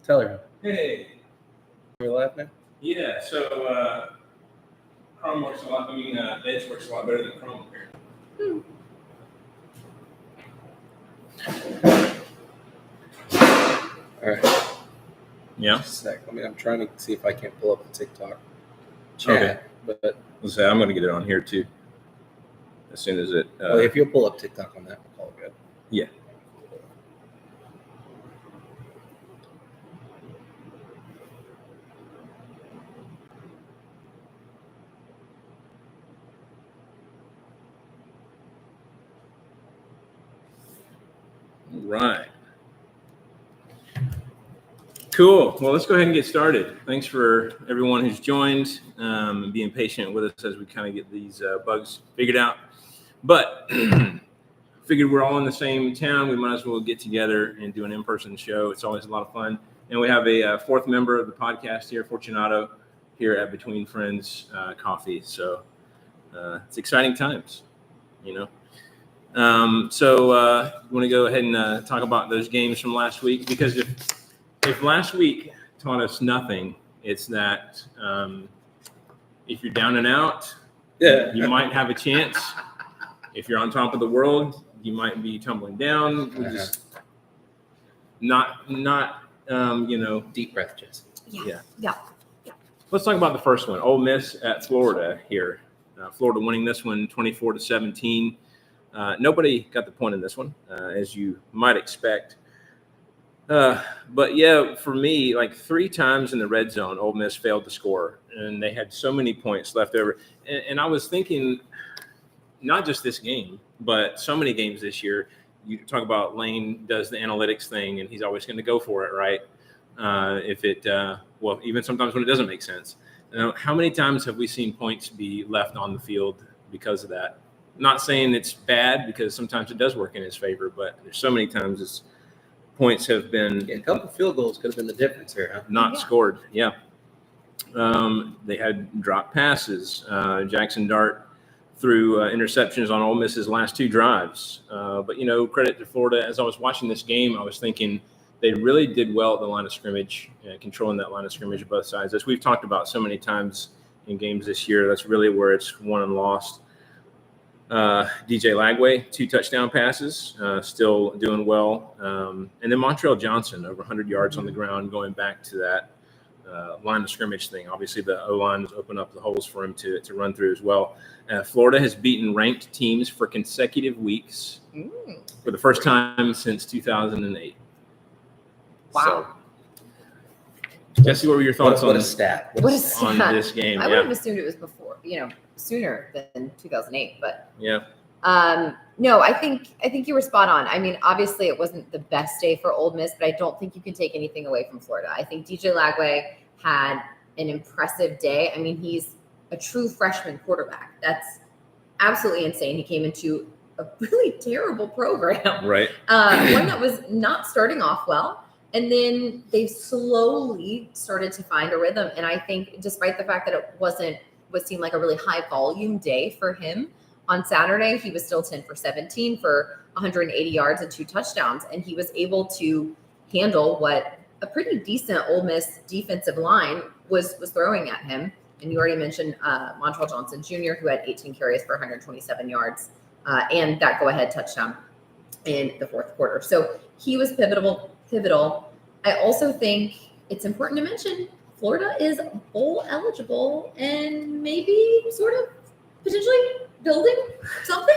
Tell her. Hey. Are we live now? Yeah, so Chrome works a lot. Edge works a lot better than Chrome here. All right. Yeah. Just a sec. I'm trying to see if I can't pull up the TikTok chat. Okay. But Let's say I'm going to get it on here too. As soon as it. well, if you'll pull up TikTok on that, we'll call it good. Yeah. Right. Cool. Well, let's go ahead and get started. Thanks for everyone who's joined and being patient with us as we kind of get these bugs figured out. But figured we're all in the same town. We might as well get together and do an in-person show. It's always a lot of fun. And we have a fourth member of the podcast here, Fortunato, here at Between Friends Coffee. So it's exciting times, you know. So we want to go ahead and talk about those games from last week, because if last week taught us nothing, it's that if you're down and out, you might have a chance. If you're on top of the world, you might be tumbling down. We just not Deep breath, Jess. Yeah. Let's talk about the first one. Ole Miss at Florida here. Florida winning this one 24-17. Nobody got the point in this one, as you might expect. But yeah, for me, like 3 times in the red zone, Ole Miss failed to score, and they had so many points left over. And I was thinking, not just this game, but so many games this year. You talk about Lane does the analytics thing, and he's always going to go for it, right? Even sometimes when it doesn't make sense. How many times have we seen points be left on the field because of that? Not saying it's bad, because sometimes it does work in his favor, but there's so many times points have been a couple of field goals could have been the difference here, huh? Not scored. Yeah. They had drop passes. Jackson Dart threw interceptions on Ole Miss's last 2 drives. But credit to Florida. As I was watching this game, I was thinking they really did well at the line of scrimmage, controlling that line of scrimmage at both sides. As we've talked about so many times in games this year, that's really where it's won and lost. DJ Lagway, 2 touchdown passes, still doing well. And then Montrell Johnson, over 100 yards on the ground, going back to that line of scrimmage thing. Obviously, the O-line has opened up the holes for him to run through as well. Florida has beaten ranked teams for consecutive weeks for the first time since 2008. Wow. So, Jesse, what were your thoughts What a stat. on this game? I would have assumed it was before, sooner than 2008, but yeah. No, I think you were spot on. I mean, obviously it wasn't the best day for Ole Miss, but I don't think you can take anything away from Florida. I think DJ Lagway had an impressive day. I mean, he's a true freshman quarterback. That's absolutely insane. He came into a really terrible program, Right? One that was not starting off well. And then they slowly started to find a rhythm. And I think despite the fact that it wasn't what seemed like a really high volume day for him, on Saturday, he was still 10 for 17 for 180 yards and 2 touchdowns. And he was able to handle what a pretty decent Ole Miss defensive line was throwing at him. And you already mentioned Montrell Johnson Jr., who had 18 carries for 127 yards and that go-ahead touchdown in the 4th quarter. So he was pivotal. I also think it's important to mention Florida is bowl eligible and maybe sort of potentially building something,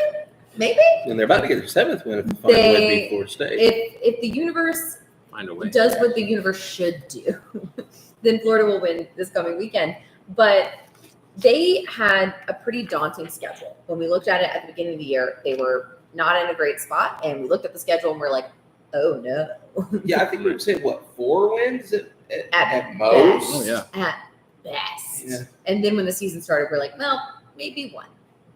maybe. And they're about to get their 7th win if they find a way to beat Florida State. If the universe Find a way. does what the universe should do, then Florida will win this coming weekend. But they had a pretty daunting schedule. When we looked at it at the beginning of the year, they were not in a great spot. And we looked at the schedule and we're like, oh no. Yeah, I think we would say 4 wins at most. Best. Oh, yeah. At best. Yeah. And then when the season started, we're like, well, maybe 1.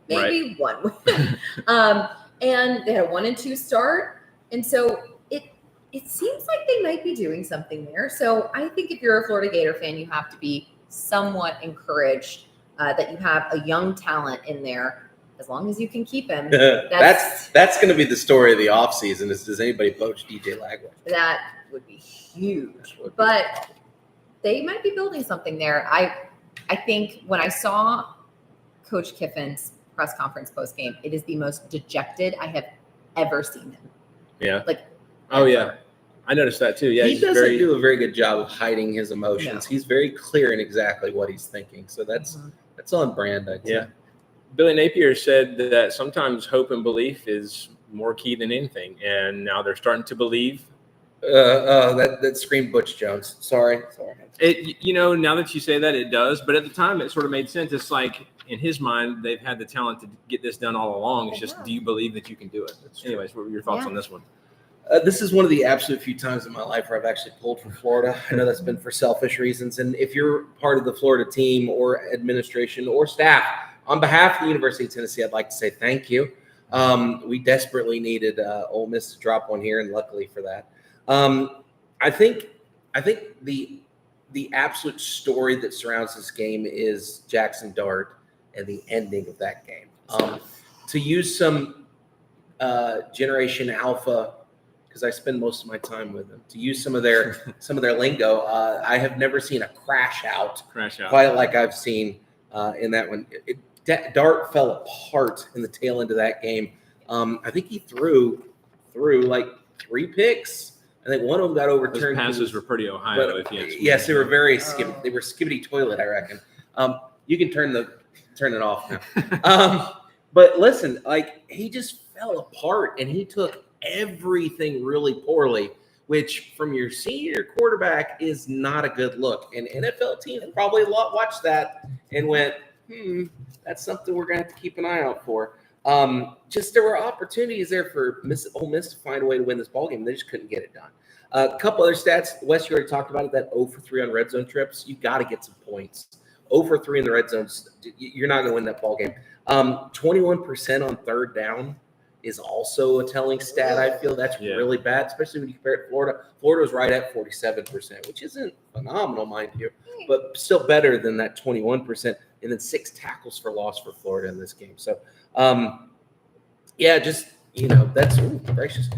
Maybe 1 win. And they had a 1-2 start. And so it seems like they might be doing something there. So I think if you're a Florida Gator fan, you have to be somewhat encouraged that you have a young talent in there. As long as you can keep him. That's going to be the story of the offseason is, does anybody poach DJ Lagway? would be huge. But they might be building something there. I think when I saw Coach Kiffin's press conference post game, it is the most dejected I have ever seen him. Yeah. Like, oh yeah, I noticed that too. Yeah, he doesn't do a very good job of hiding his emotions. No. He's very clear in exactly what he's thinking. So that's on brand, I'd say. Yeah. Billy Napier said that sometimes hope and belief is more key than anything, and now they're starting to believe. That screamed Butch Jones. Sorry. It, now that you say that, it does. But at the time, it sort of made sense. It's like in his mind, they've had the talent to get this done all along. It's just, do you believe that you can do it? Anyways, what were your thoughts on this one? This is one of the absolute few times in my life where I've actually pulled for Florida. I know that's been for selfish reasons. And if you're part of the Florida team or administration or staff, on behalf of the University of Tennessee, I'd like to say thank you. We desperately needed Ole Miss to drop one here, and luckily for that. I think the absolute story that surrounds this game is Jackson Dart and the ending of that game. To use some Generation Alpha, because I spend most of my time with them, to use some of their lingo, I have never seen a crash out quite like I've seen in that one. Dart fell apart in the tail end of that game. I think he threw like 3 picks. I think one of them got overturned. Those passes were pretty Ohio. Yes, they were very skibbity. They were skibbity toilet, I reckon. You can turn it off now. But listen, like, he just fell apart, and he took everything really poorly, which from your senior quarterback is not a good look. And NFL teams probably watched that and went, that's something we're going to have to keep an eye out for. Just there were opportunities there for Ole Miss to find a way to win this ballgame. They just couldn't get it done. A couple other stats. Wes, you already talked about it, that 0 for 3 on red zone trips. You got to get some points. 0 for 3 in the red zones, you're not going to win that ballgame. 21% on third down is also a telling stat. I feel that's really bad, especially when you compare it to Florida. Florida was right at 47%, which isn't phenomenal, mind you, but still better than that 21%. And then 6 tackles for loss for Florida in this game. So, that's gracious.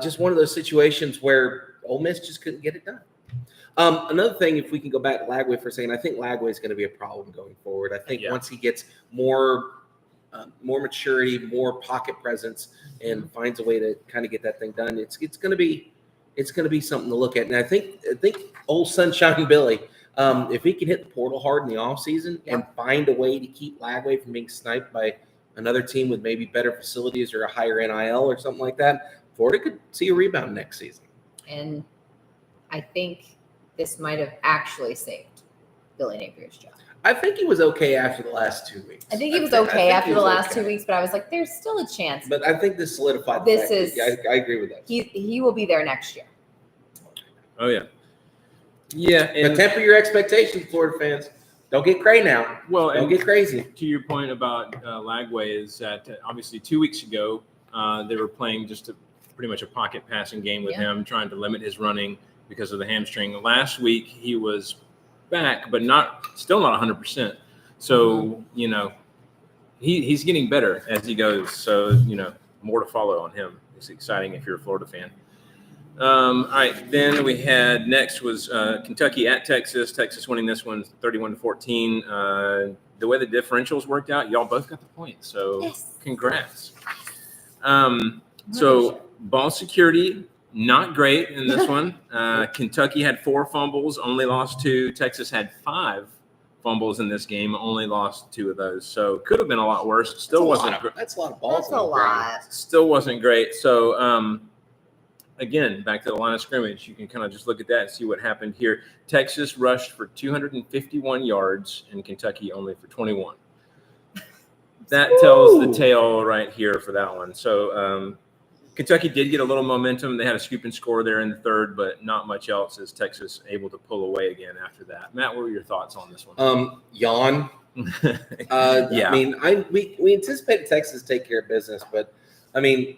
Just one of those situations where Ole Miss just couldn't get it done. Another thing, if we can go back to Lagway for a second, I think Lagway is going to be a problem going forward. I think once he gets more maturity, more pocket presence, and finds a way to kind of get that thing done, it's going to be something to look at. And I think old Sunshine Billy, if he can hit the portal hard in the offseason and find a way to keep Lagway from being sniped by another team with maybe better facilities or a higher NIL or something like that, Florida could see a rebound next season. And I think this might have actually saved Billy Napier's job. I think he was okay after the last 2 weeks. I think he was okay after the last 2 weeks, but I was like, there's still a chance. But I think this solidified. I agree with that. He will be there next year. Oh yeah, yeah. But temper your expectations, Florida fans. Don't get crazy now. Well, don't get crazy. To your point about Lagway, is that obviously 2 weeks ago they were playing just pretty much a pocket passing game with him, trying to limit his running because of the hamstring. Last week he was back, but still not 100%. So he's getting better as he goes. So more to follow on him. It's exciting if you're a Florida fan. All right, then we had next was Kentucky at Texas. Texas winning this one 31-14. The way the differentials worked out, y'all both got the point. So congrats. So ball security, not great in this one. Kentucky had 4 fumbles, only lost 2. Texas had 5 fumbles in this game, only lost 2 of those. So could have been a lot worse. That's a lot of balls. That's a lot. Still wasn't great. So again, back to the line of scrimmage, you can kind of just look at that and see what happened here. Texas rushed for 251 yards and Kentucky only for 21. That tells the tale right here for that one. So Kentucky did get a little momentum. They had a scoop and score there in the third, but not much else as Texas able to pull away again after that. Matt, what were your thoughts on this one? Yawn. I mean, we anticipated Texas to take care of business, but I mean,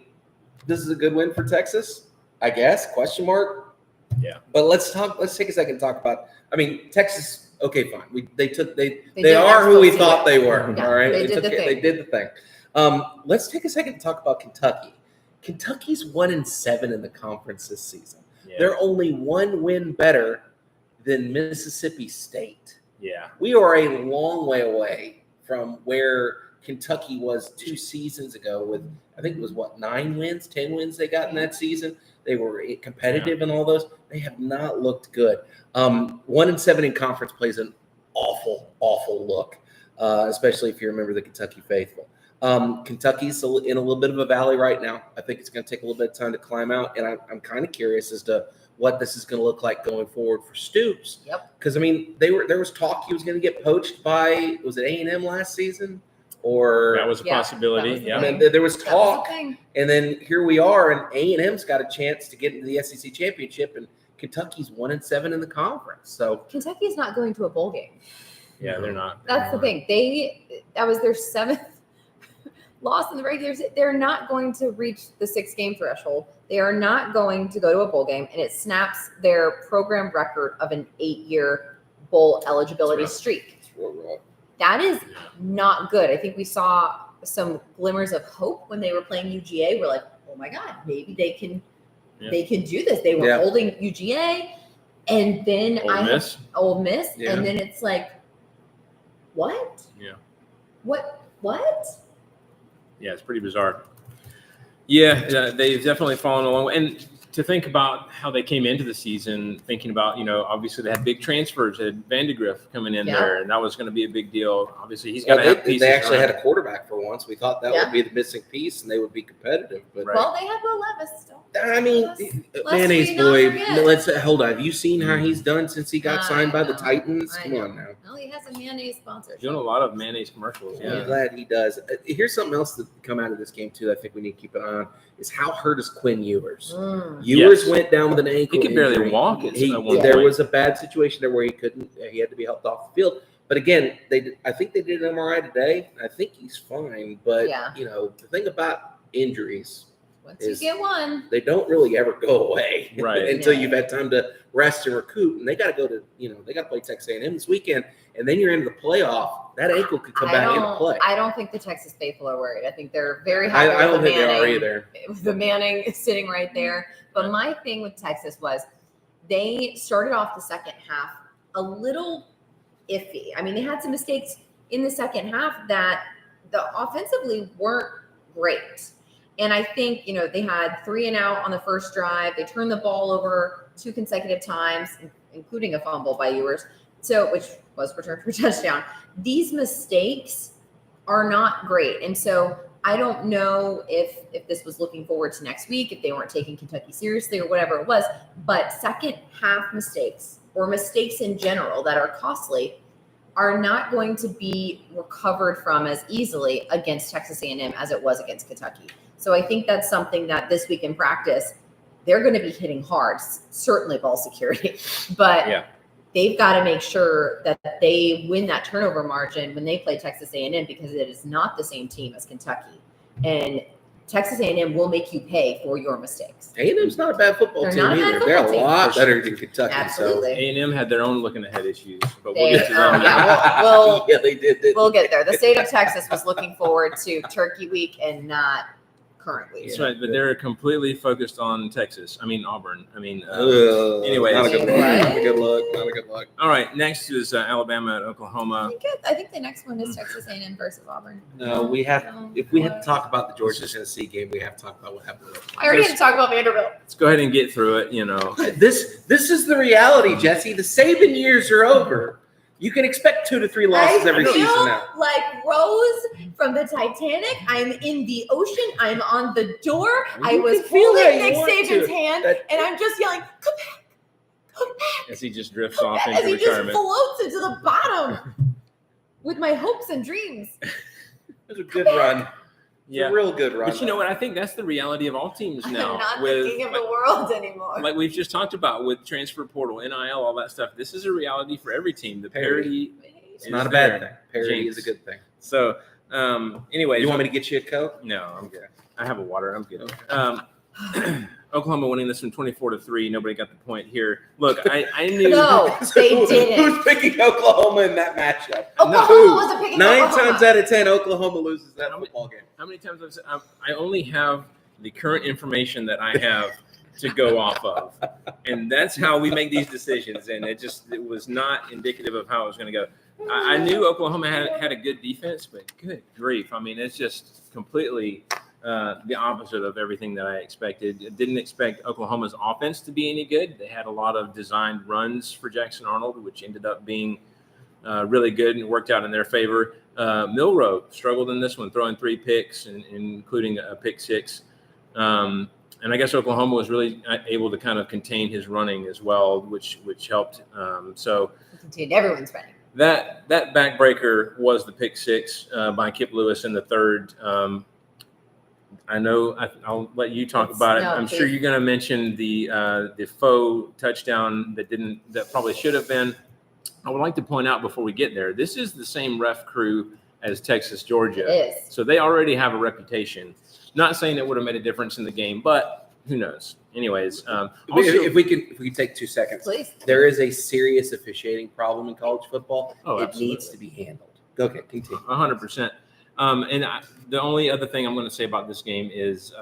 this is a good win for Texas, I guess, question mark. Yeah. But let's take a second to talk about, I mean, Texas, okay, fine. They are who we thought they were. Yeah, all right. They did the thing. Let's take a second to talk about Kentucky. Kentucky's 1-7 in the conference this season. Yeah. They're only one win better than Mississippi State. Yeah. We are a long way away from where Kentucky was 2 seasons ago with, I think it was 9 wins, 10 wins they got in that season. They were competitive in all those. They have not looked good. 1-7 in conference plays an awful, awful look, especially if you remember the Kentucky faithful. Kentucky's in a little bit of a valley right now. I think it's going to take a little bit of time to climb out, and I'm kind of curious as to what this is going to look like going forward for Stoops. Yep. Because I mean, there was talk he was going to get poached by, was it A&M last season? Or That was a possibility. that was the Yeah. I mean, there was That was talk, the thing. and then here we are, and A&M's got a chance to get into the SEC championship, and Kentucky's 1-7 in the conference. So Kentucky's not going to a bowl game. Yeah, they're not. That's the thing. That was their 7th loss in the regular season. They're not going to reach the 6-game threshold. They are not going to go to a bowl game, and it snaps their program record of an 8-year bowl eligibility streak. That is not good. I think we saw some glimmers of hope when they were playing UGA. We're like, oh my God, maybe they can do this. They were holding UGA, and then Ole Miss, Yeah. and then it's like, what? Yeah. What? Yeah, it's pretty bizarre. Yeah, they've definitely fallen a long way. And to think about how they came into the season, thinking about, obviously they had big transfers. They had Vandegrift coming in there, and that was going to be a big deal. Obviously, he's got to have pieces. They actually around. had a quarterback for once. We thought that would be the missing piece, and they would be competitive. But Well, they had Will Levis still. I mean, Mayonnaise boy. Let's hold on. Have you seen how he's done since he got signed by the Titans? Come on now. Well, he has a mayonnaise sponsorship. Doing a lot of mayonnaise commercials. I'm glad he does. Here's something else that come out of this game too that I think we need to keep an eye on is how hurt is Quinn Ewers. Ewers went down with an ankle. He could barely injury. walk. There was a bad situation there where he had to be helped off the field. But again, I think they did an MRI today. I think he's fine. But the thing about injuries. Once you get one, they don't really ever go away until you've had time to rest and recoup. And they got to go to, they got to play Texas A&M this weekend, and then you're into the playoff. That ankle could come back into play. I don't think the Texas faithful are worried. I think they're very happy. I don't think they are either. The Manning is sitting right there. But my thing with Texas was they started off the second half a little iffy. I mean, they had some mistakes in the second half that offensively weren't great. And I think, they had 3 and out on the first drive. They turned the ball over 2 consecutive times, including a fumble by Ewers, which was returned for a touchdown. These mistakes are not great. And so I don't know if this was looking forward to next week, if they weren't taking Kentucky seriously or whatever it was. But second half mistakes or mistakes in general that are costly are not going to be recovered from as easily against Texas A&M as it was against Kentucky. So I think that's something that this week in practice, they're going to be hitting hard, certainly ball security, but they've got to make sure that they win that turnover margin when they play Texas A&M because it is not the same team as Kentucky. And Texas A&M will make you pay for your mistakes. A&M's not a bad football team either. They're a lot better than Kentucky. Absolutely. So A&M had their own looking ahead issues, but we'll get to them. They did. We'll get there. The state of Texas was looking forward to Turkey Week and not current week. That's right, but they're completely focused on Texas. Auburn. Anyway, not a good look. All right, next is Alabama at Oklahoma. I think the next one is Texas A&M versus Auburn. No, we have. If we have to talk about the Georgia Tennessee game, we have to talk about what happened. I already had to talk about Vanderbilt. Let's go ahead and get through it. This is the reality, Jesse. The Saban years are over. You can expect 2 to 3 losses every season now. Like Rose from the Titanic. I'm in the ocean. I'm on the door. I was holding Nick Saban's hand, and I'm just yelling, "Come back, come back!" As he just drifts off into retirement. As he just floats into the bottom with my hopes and dreams. It was a good run. Yeah, a real good run. But you know what? I think that's the reality of all teams now. I'm not the king of the world anymore. Like we've just talked about with transfer portal, NIL, all that stuff. This is a reality for every team. The parity is not a bad thing. Parity is a good thing. So, anyway. You want me to get you a Coke? No, I'm good. I have a water. I'm good. Okay. Oklahoma winning this one 24-3. Nobody got the point here. Look, I knew. No, they didn't. Who's picking Oklahoma in that matchup? Oklahoma wasn't picking 9 Oklahoma. times out of 10, Oklahoma loses that football game. How many times I've said I only have the current information that I have to go off of. And that's how we make these decisions. And it was not indicative of how it was going to go. I knew Oklahoma had a good defense, but good grief. I mean, it's just completely the opposite of everything that I expected. I didn't expect Oklahoma's offense to be any good. They had a lot of designed runs for Jackson Arnold, which ended up being really good and worked out in their favor. Milroe struggled in this one, throwing 3 picks, including a pick 6. And I guess Oklahoma was really able to kind of contain his running as well, which helped. So contained everyone's running. That backbreaker was the pick 6 by Kip Lewis in the 3rd. I know I'll let you talk about it. I'm sure you're going to mention the faux touchdown that probably should have been. I would like to point out before we get there, this is the same ref crew as Texas, Georgia. It is. So they already have a reputation. Not saying it would have made a difference in the game, but who knows? Anyways, if we can take 2 seconds, please. There is a serious officiating problem in college football. Oh, it needs to be handled. Okay, continue. 100%. The only other thing I'm going to say about this game is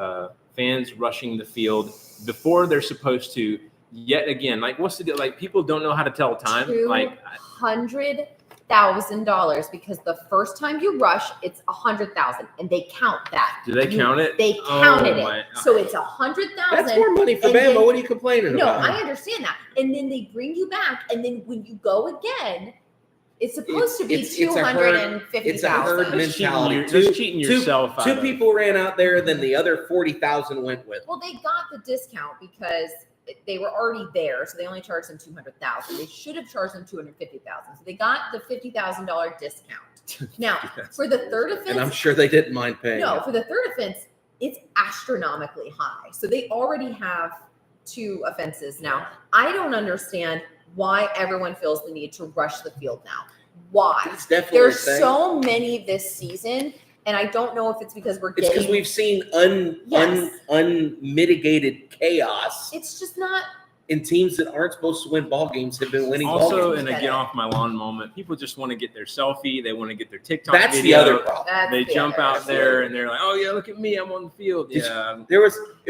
fans rushing the field before they're supposed to. Yet again, like what's the deal? Like people don't know how to tell time. Like $100,000 because the first time you rush, it's 100,000, and they count that. Do they count it? They counted it, so it's 100,000. That's more money for Bama. What are you complaining about? No, I understand that, and then they bring you back, and then when you go again, it's supposed to be 250,000. It's a herd mentality. Just cheating yourself. Two people ran out there, then the other 40,000 went with. Well, they got the discount because they were already there, so they only charged them 200,000. They should have charged them 250,000. So they got the $50,000 discount. Now, for the third offense, and I'm sure they didn't mind paying. No, for the third offense, it's astronomically high. So they already have 2 offenses now. I don't understand why everyone feels the need to rush the field now. Why? There's so many this season. And I don't know if it's because It's because we've seen unmitigated chaos. It's just not. In teams that aren't supposed to win ball games have been winning ball games. Also, in a get off my lawn moment, people just want to get their selfie. They want to get their TikTok That's video. The other problem. They jump out there and they're like, "Oh yeah, look at me, I'm on the field." Yeah. I think it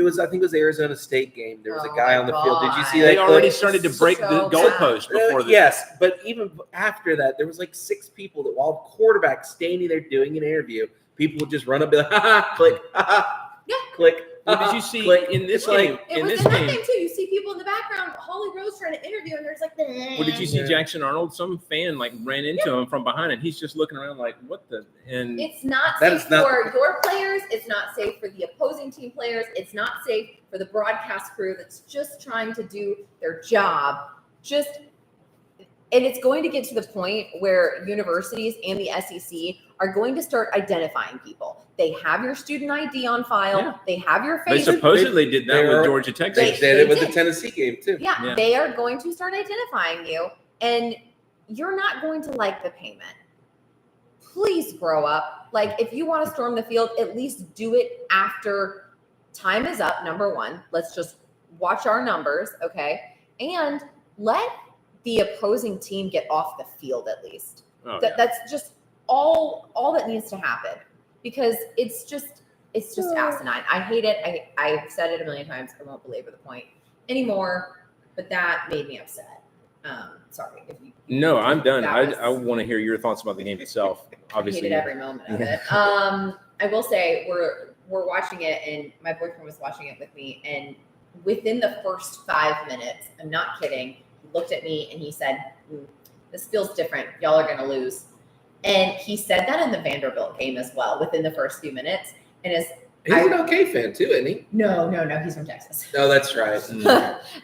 was the Arizona State game. There was a guy on the field. Did you see that? They already started to break the goalpost before this. Yes, but even after that, there was like 6 people that while quarterback standing there doing an interview, people would just run up and be like, ha, click, click. What did you see in this game? It was in that thing too. You see people in the background, Holly Rose trying to interview, and there's like, what did you see? Jackson Arnold, some fan like ran into him from behind, and he's just looking around like, what the? And it's not safe for your players. It's not safe for the opposing team players. It's not safe for the broadcast crew that's just trying to do their job. And it's going to get to the point where universities and the SEC are going to start identifying people. They have your student ID on file. Yeah. They have your face. They supposedly did that with Georgia, Texas. They did it with the Tennessee game too. Yeah, they are going to start identifying you, and you're not going to like the payment. Please grow up. Like, if you want to storm the field, at least do it after time is up, number 1. Let's just watch our numbers, okay? And let the opposing team get off the field at least. That's just all that needs to happen, because it's just asinine. I hate it. I've said it a million times. I won't belabor the point anymore, but that made me upset. Sorry. No, I'm done. I want to hear your thoughts about the game itself. Obviously, I hated every moment of it. I will say we're watching it, and my boyfriend was watching it with me, and within the first 5 minutes, I'm not kidding, he looked at me and he said, "This feels different. Y'all are going to lose." And he said that in the Vanderbilt game as well, within the first few minutes. And he's an okay fan too, isn't he? No, he's from Texas. Oh, that's right.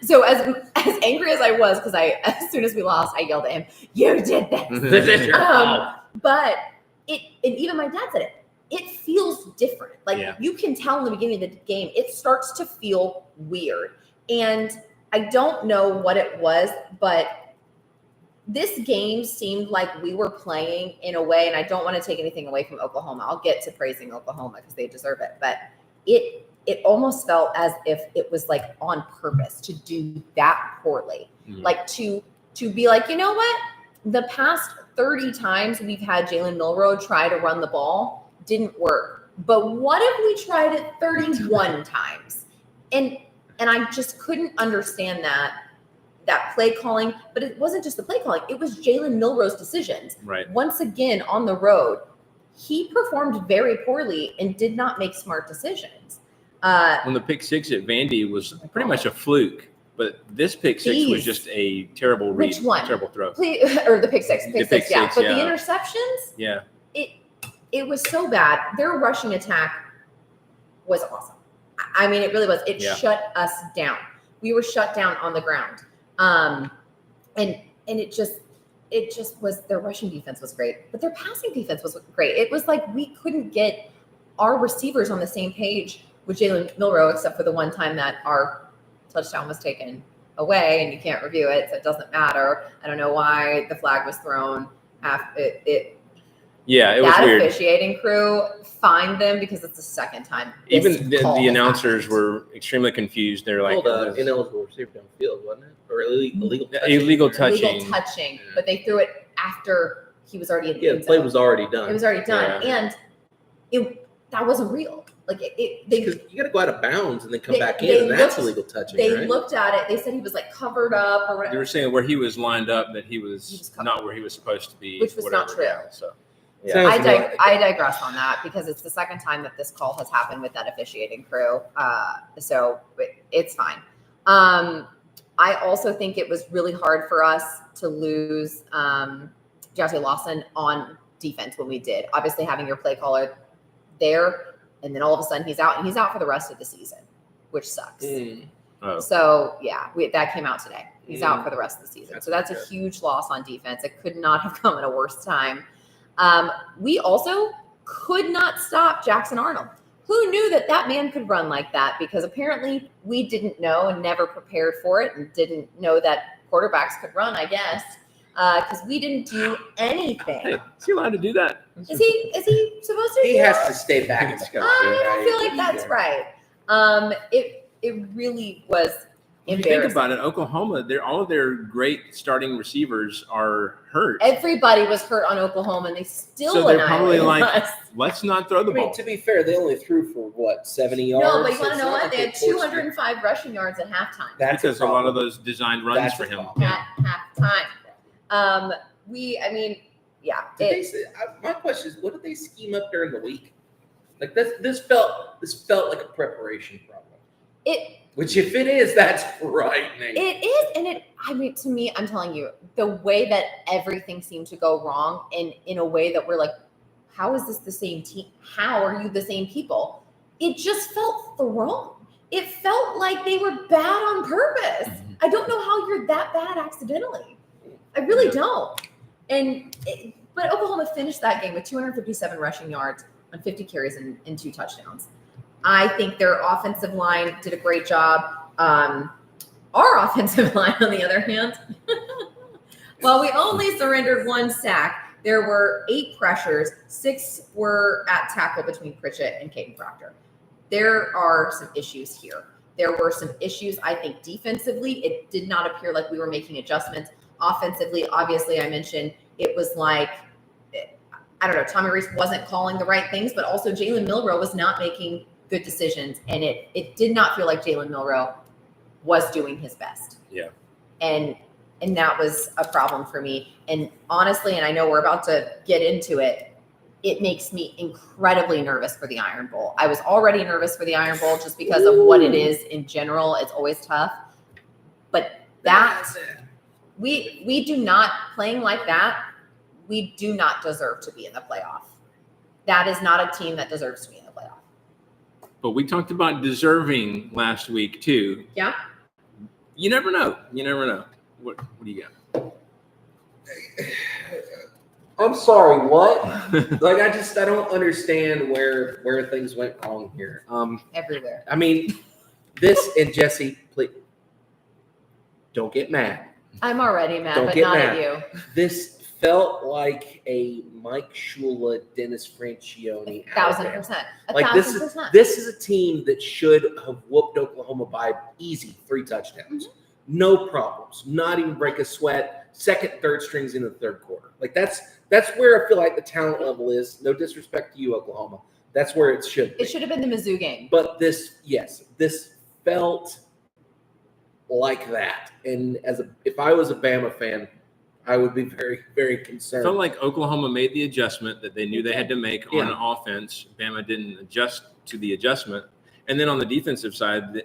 So as angry as I was, because as soon as we lost, I yelled at him, "You did this!" But and even my dad said it. It feels different. Like you can tell in the beginning of the game, it starts to feel weird. And I don't know what it was, but this game seemed like we were playing in a way, and I don't want to take anything away from Oklahoma. I'll get to praising Oklahoma because they deserve it. But it almost felt as if it was like on purpose to do that poorly. Like to be like, you know what? The past 30 times we've had Jalen Milroe try to run the ball didn't work. But what if we tried it 31 times? And And I just couldn't understand that play calling. But it wasn't just the play calling. It was Jalen Milroe's decisions. Right. Once again, on the road, he performed very poorly and did not make smart decisions. When the pick six at Vandy was pretty much a fluke, but this pick six was just a terrible read. Which one? Terrible throw. Or the pick six. Pick six, yeah. But the yeah. interceptions, Yeah. it was so bad. Their rushing attack was awesome. I mean, it really was. It shut us down. We were shut down on the ground. And it just was, their rushing defense was great, but their passing defense was great. It was like we couldn't get our receivers on the same page with Jalen Milroe, except for the one time that our touchdown was taken away and you can't review it, so it doesn't matter. I don't know why the flag was thrown. It was weird. That officiating crew fined them because it's the second time. Even the announcers were extremely confused. They're like, ineligible receiver downfield, wasn't it? Or illegal touching. Illegal touching. Illegal touching, but they threw it after he was already in the end the play zone. was already done. It was already done, and that wasn't real. Like because you got to go out of bounds and then come back in. And that's illegal touching. They looked at it. They said he was like covered up or whatever. They were saying where he was lined up that he was not where he was supposed to be, which was not true. So. Yeah. I digress on that because it's the second time that this call has happened with that officiating crew. So it's fine. I also think it was really hard for us to lose Deontay Lawson on defense when we did. Obviously, having your play caller there, and then all of a sudden he's out, and he's out for the rest of the season, which sucks. Oh. So, yeah, that came out today. He's out for the rest of the season. So that's a huge loss on defense. It could not have come at a worse time. We also could not stop Jackson Arnold. Who knew that man could run like that? Because apparently we didn't know and never prepared for it and didn't know that quarterbacks could run, I guess, because we didn't do anything. Hey, is he allowed to do that? Is he supposed to do He that? has to stay back. I don't feel like that's right. It really was If you think about it, Oklahoma, all of their great starting receivers are hurt. Everybody was hurt on Oklahoma, and they still so they're probably like, us. let's not throw the ball. To be fair, they only threw for 70 yards. No, but you want to know what? They had 205 rushing yards at halftime. That's because a lot of those designed runs for him at halftime. My question is, what did they scheme up during the week? Like this felt like a preparation problem. Which, if it is, that's frightening. It is, and to me, I'm telling you, the way that everything seemed to go wrong, and in a way that we're like, how is this the same team? How are you the same people? It just felt wrong. It felt like they were bad on purpose. I don't know how you're that bad accidentally. I really don't. But Oklahoma finished that game with 257 rushing yards on 50 carries and 2 touchdowns. I think their offensive line did a great job. Our offensive line, on the other hand, while we only surrendered 1 sack, there were 8 pressures. 6 were at tackle between Pritchett and Caden Proctor. There are some issues here. There were some issues, I think, defensively. It did not appear like we were making adjustments. Offensively, obviously, I mentioned it was like, I don't know, Tommy Reese wasn't calling the right things, but also Jalen Milroe was not making good decisions, and it did not feel like Jalen Milroe was doing his best. Yeah. And that was a problem for me. And honestly, and I know we're about to get into it, it makes me incredibly nervous for the Iron Bowl. I was already nervous for the Iron Bowl just because of what it is in general. It's always tough. But we do not, playing like that, we do not deserve to be in the playoff. That is not a team that deserves to be in the playoff. But we talked about deserving last week too. Yeah. You never know. What do you got? I'm sorry, what? Like I don't understand where things went wrong here. Everywhere. I mean, this, and Jesse, please don't get mad. I'm already mad, Don't but get not mad. at you. This felt like a Mike Shula, Dennis Francione. 1,000%. Like 1,000%. this is a team that should have whooped Oklahoma by easy 3 touchdowns. Mm-hmm. No problems. Not even break a sweat. Second, third strings in the third quarter. Like that's where I feel like the talent level is. No disrespect to you, Oklahoma. That's where it should be. It should have been the Mizzou game. But this felt like that. And if I was a Bama fan, I would be very, very concerned. Felt like Oklahoma made the adjustment that they knew they had to make on offense. Bama didn't adjust to the adjustment. And then on the defensive side,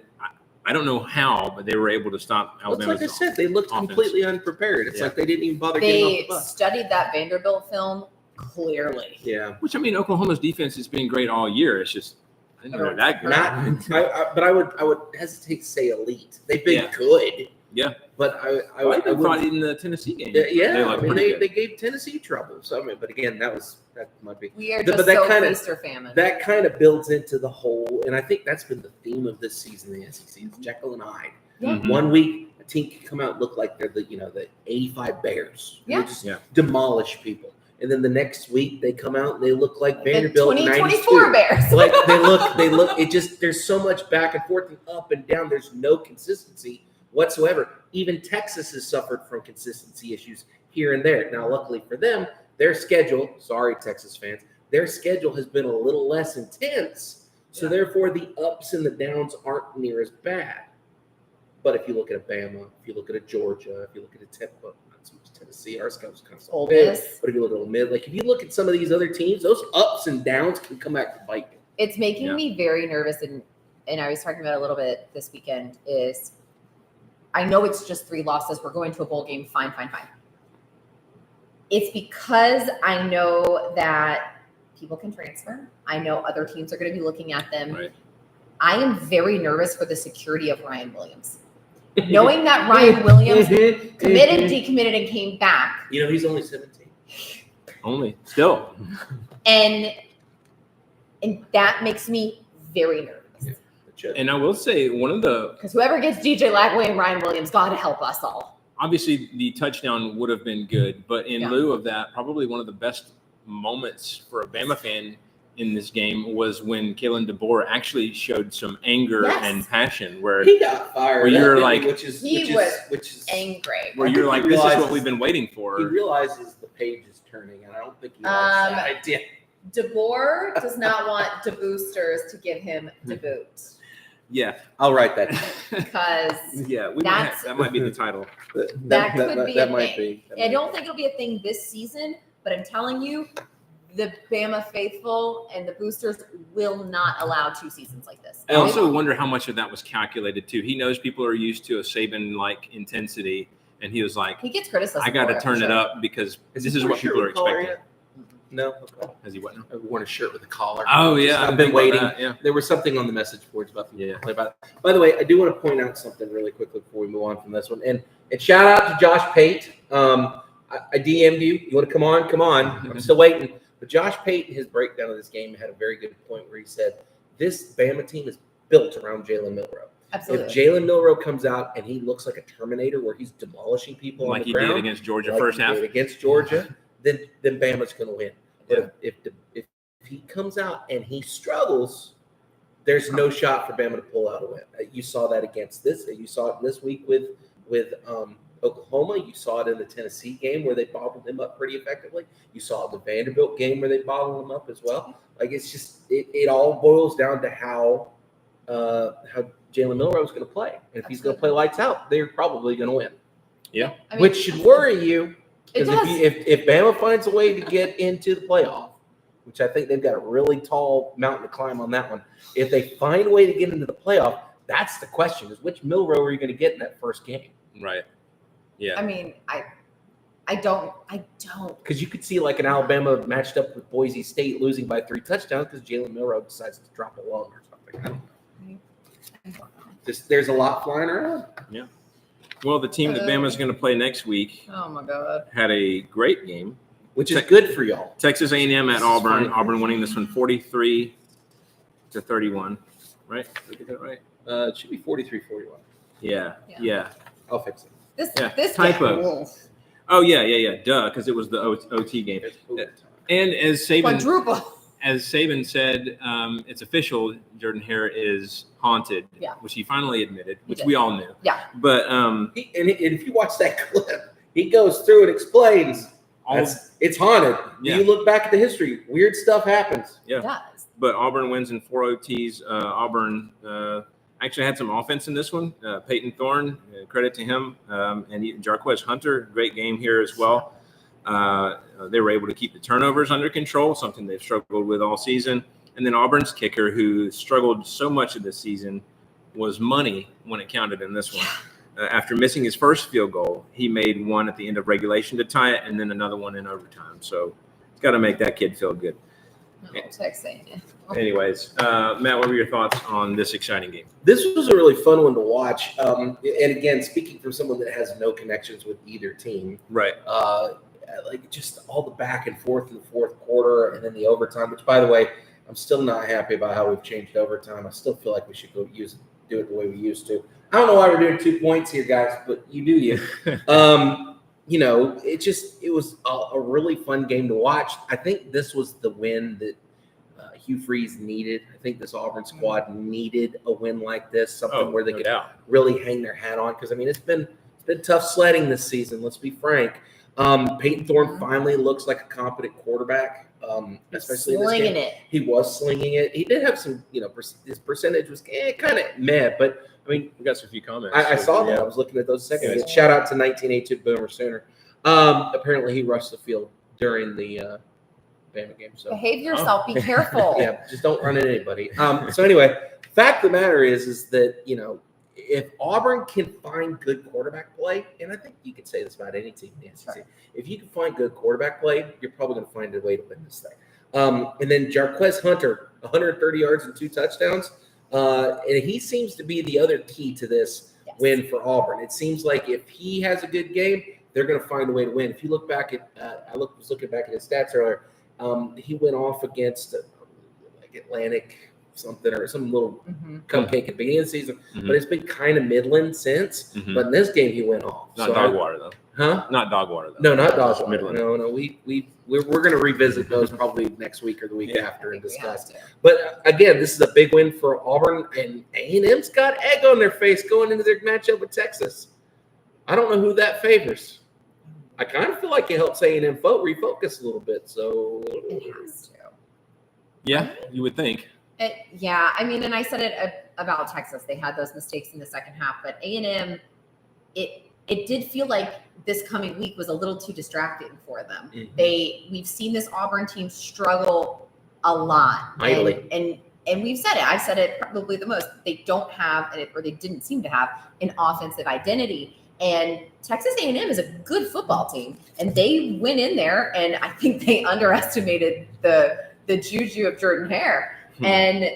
I don't know how, but they were able to stop Alabama. Like I said, they looked completely unprepared. It's like they didn't even bother getting off the bus. They studied that Vanderbilt film clearly. Yeah. Which, I mean, Oklahoma's defense has been great all year. It's just I didn't know they're that good. But I would hesitate to say elite. They've been good. Yeah. But I thought in the Tennessee game. They gave Tennessee trouble. So but again, that might be. We are just feast or famine. That kind of builds into the whole, and I think that's been the theme of this season in the SEC. It's Jekyll and Hyde. Yeah. Mm-hmm. 1 week, a team can come out and look like they're the 85 Bears. Yeah. Just demolish people. And then the next week they come out and they look like Vanderbilt. The 2024 Bears. Like they look. It just there's so much back and forth and up and down. There's no consistency whatsoever. Even Texas has suffered from consistency issues here and there. Now, luckily for them, their schedule, sorry, Texas fans, their schedule has been a little less intense. So therefore, the ups and the downs aren't near as bad. But if you look at a Bama, if you look at a Georgia, if you look at a not so much Tennessee, our schedule's kind of Ole Miss. But if you look at Ole Miss, like if you look at some of these other teams, those ups and downs can come back to bite you. It's making me very nervous, and I was talking about it a little bit this weekend, is I know it's just 3 losses. We're going to a bowl game. Fine. It's because I know that people can transfer. I know other teams are going to be looking at them. Right. I am very nervous for the security of Ryan Williams. Knowing that Ryan Williams committed, decommitted, and came back. He's only 17. Only. Still. And that makes me very nervous. And I will say because whoever gets DJ Lagway and Ryan Williams, God help us all. Obviously, the touchdown would have been good, but in lieu of that, probably one of the best moments for a Bama fan in this game was when Kalen DeBoer actually showed some anger and passion. Where he got fired, where you're like, which is angry. Where you're like, this is what we've been waiting for. He realizes the page is turning, and I don't think he likes that idea. DeBoer does not want the boosters to give him the boot. Yeah, I'll write that because that might be the title. That could be a thing. I don't think it'll be a thing this season, but I'm telling you, the Bama faithful and the boosters will not allow 2 seasons like this. I also wonder how much of that was calculated too. He knows people are used to a Saban-like intensity, and he was like, he gets criticized. I got to turn it up because this is what people are expecting. No. Okay. Has he what now? I wore a shirt with a collar. Oh, yeah. I've been waiting. Yeah. There was something on the message boards about play about it. By the way, I do want to point out something really quickly before we move on from this one. And shout out to Josh Pate. I DM'd you. You want to come on? Come on. I'm still waiting. But Josh Pate, in his breakdown of this game, had a very good point where he said, this Bama team is built around Jalen Milroe. Absolutely. If Jalen Milroe comes out and he looks like a Terminator where he's demolishing people like on the he ground, did against Georgia first half. Against Georgia, then Bama's going to win. But if he comes out and he struggles, there's no shot for Bama to pull out a win. You saw that against this. You saw it this week with Oklahoma. You saw it in the Tennessee game where they bottled him up pretty effectively. You saw it in the Vanderbilt game where they bottled him up as well. Like it's just it all boils down to how Jalen Milroe is going to play. And if he's going to play lights out, they're probably going to win. Yeah, which should worry you. It Because does. if Bama finds a way to get into the playoff, which I think they've got a really tall mountain to climb on that one. If they find a way to get into the playoff, that's the question: is which Milroe are you going to get in that first game? Right. Yeah. I mean, I don't. Because you could see like an Alabama matched up with Boise State losing by 3 touchdowns because Jalen Milroe decides to drop it long or something. I don't know. There's a lot flying around. Yeah. Well, the team that Bama's going to play next week Oh my God. had a great game, which is good for y'all. Texas A&M at Auburn. fine. Auburn winning this one 43-31. Right? Did I get that right? It should be 43-41. Yeah. I'll fix it. This typo. game. Oh yeah. Duh, because it was the OT game. It's overtime. And as Quadruple. Saban said, it's official. Jordan Hare is haunted, which he finally admitted, which we all knew. Yeah. But And if you watch that clip, he goes through and explains it's haunted. Yeah. You look back at the history, weird stuff happens. Yeah. It does. But Auburn wins in 4 OTs. Auburn, actually had some offense in this one. Peyton Thorne, credit to him, and Jarquez Hunter, great game here as well. They were able to keep the turnovers under control, something they've struggled with all season. And then Auburn's kicker, who struggled so much of this season, was money when it counted in this one. After missing his first field goal, he made one at the end of regulation to tie it, and then another one in overtime. So it's got to make that kid feel good. Anyways, Matt, what were your thoughts on this exciting game? This was a really fun one to watch. And again, speaking from someone that has no connections with either team, Right. Like just all the back and forth in the fourth quarter and then the overtime, which, by the way, I'm still not happy about how we've changed overtime. I still feel like we should do it the way we used to. I don't know why we're doing 2 points here, guys, but you do you. It was a really fun game to watch. I think this was the win that Hugh Freeze needed. I think this Auburn squad needed a win like this, something where they could really hang their hat on. Because, I mean, it's been tough sledding this season, let's be frank. Peyton Thorne finally looks like a competent quarterback, especially in this game. He was slinging it. He did have some, his percentage was kind of meh, but I mean, we got some few comments. I saw that. I was looking at those a second ago. Shout out to 1982 Boomer Sooner. Apparently, he rushed the field during the Bama game. So behave yourself. Be careful. Yeah, just don't run into anybody. So anyway, fact of the matter is that if Auburn can find good quarterback play, and I think you could say this about any team in the SEC, sure. If you can find good quarterback play, you're probably going to find a way to win this thing. And then Jarquez Hunter, 130 yards and 2 touchdowns. And he seems to be the other key to this win for Auburn. It seems like if he has a good game, they're going to find a way to win. If you look back at, was looking back at his stats earlier, he went off against like Atlantic something or some little cupcake at the beginning of the season, but it's been kind of midland since. But in this game, he went off. Not dog water though. Huh? Not dog water though. No, not dog water. Midland. No. We're going to revisit those probably next week or the week after and discuss. But again, this is a big win for Auburn, and A&M's got egg on their face going into their matchup with Texas. I don't know who that favors. I kind of feel like it helps A&M refocus a little bit. So it has to. Yeah, you would think. I mean, and I said it about Texas. They had those mistakes in the second half, but A&M, it did feel like this coming week was a little too distracting for them. We've seen this Auburn team struggle a lot, and we've said it. I've said it probably the most. They don't have, or they didn't seem to have, an offensive identity. And Texas A&M is a good football team, and they went in there, and I think they underestimated the juju of Jordan Hare. And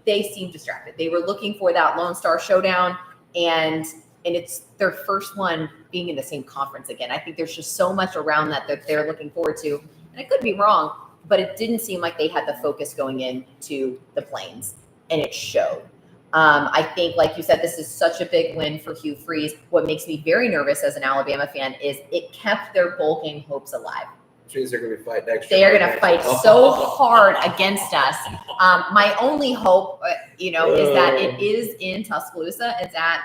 they seemed distracted. They were looking for that Lone Star Showdown, and it's their first one being in the same conference again. I think there's just so much around that they're looking forward to. And I could be wrong, but it didn't seem like they had the focus going into the Plains, and it showed. I think, like you said, this is such a big win for Hugh Freeze. What makes me very nervous as an Alabama fan is it kept their bowl game hopes alive. Which means they're going to be fighting extra. They are going to fight so hard against us. My only hope, is that it is in Tuscaloosa. It's at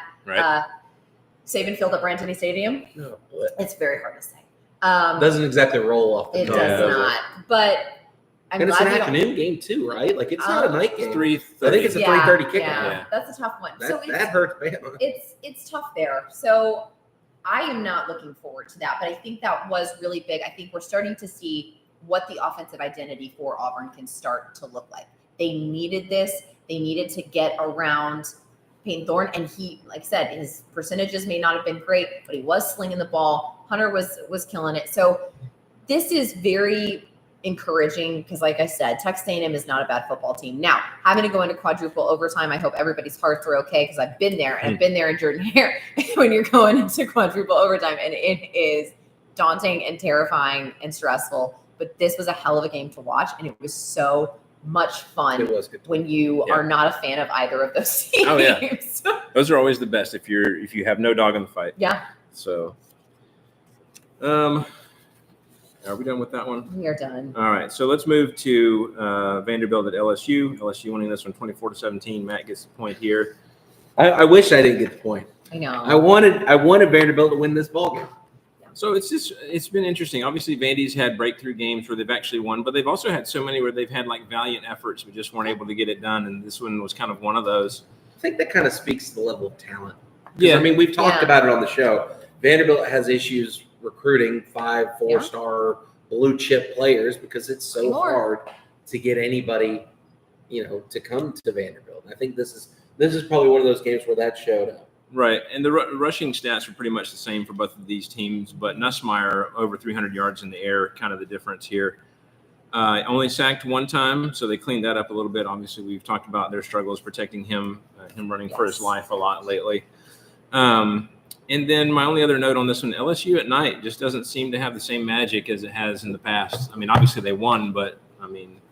Saban Field at Brandt Stadium. Oh, it's very hard to say. Doesn't exactly roll off the tongue. It does not. But and it's an afternoon game too, right? Like it's not a night game. 3:30. I think it's a 3:30 kickoff. Yeah, that's a tough one. That hurts, man. It's tough there. So I am not looking forward to that, but I think that was really big. I think we're starting to see what the offensive identity for Auburn can start to look like. They needed this. They needed to get around Peyton Thorne, and he, like I said, his percentages may not have been great, but he was slinging the ball. Hunter was killing it. So this is very encouraging because, like I said, Texas A&M is not a bad football team. Now, having to go into quadruple overtime, I hope everybody's hearts are okay because I've been there, and I've been there in Jordan Hare when you're going into quadruple overtime, and it is daunting and terrifying and stressful. But this was a hell of a game to watch, and it was so much fun. It was good when you are not a fan of either of those teams. Oh yeah, those are always the best if you have no dog in the fight. Yeah. So, are we done with that one? We are done. All right, so let's move to Vanderbilt at LSU. LSU winning this one 24-17. Matt gets the point here. I wish I didn't get the point. I know. I wanted Vanderbilt to win this ball game. So it's been interesting. Obviously, Vandy's had breakthrough games where they've actually won, but they've also had so many where they've had like valiant efforts but just weren't able to get it done. And this one was kind of one of those. think that kind of speaks to the level of talent. Yeah. I mean, we've talked about it on the show. Vanderbilt has issues recruiting 5-4-star blue chip players because it's so hard to get anybody, to come to Vanderbilt. And I think this is probably one of those games where that showed up. Right, and the rushing stats are pretty much the same for both of these teams, but Nussmeier over 300 yards in the air, kind of the difference here. Only sacked one time, so they cleaned that up a little bit. Obviously, we've talked about their struggles protecting him running for his life a lot lately. And then my only other note on this one, LSU at night just doesn't seem to have the same magic as it has in the past. I mean, obviously they won, but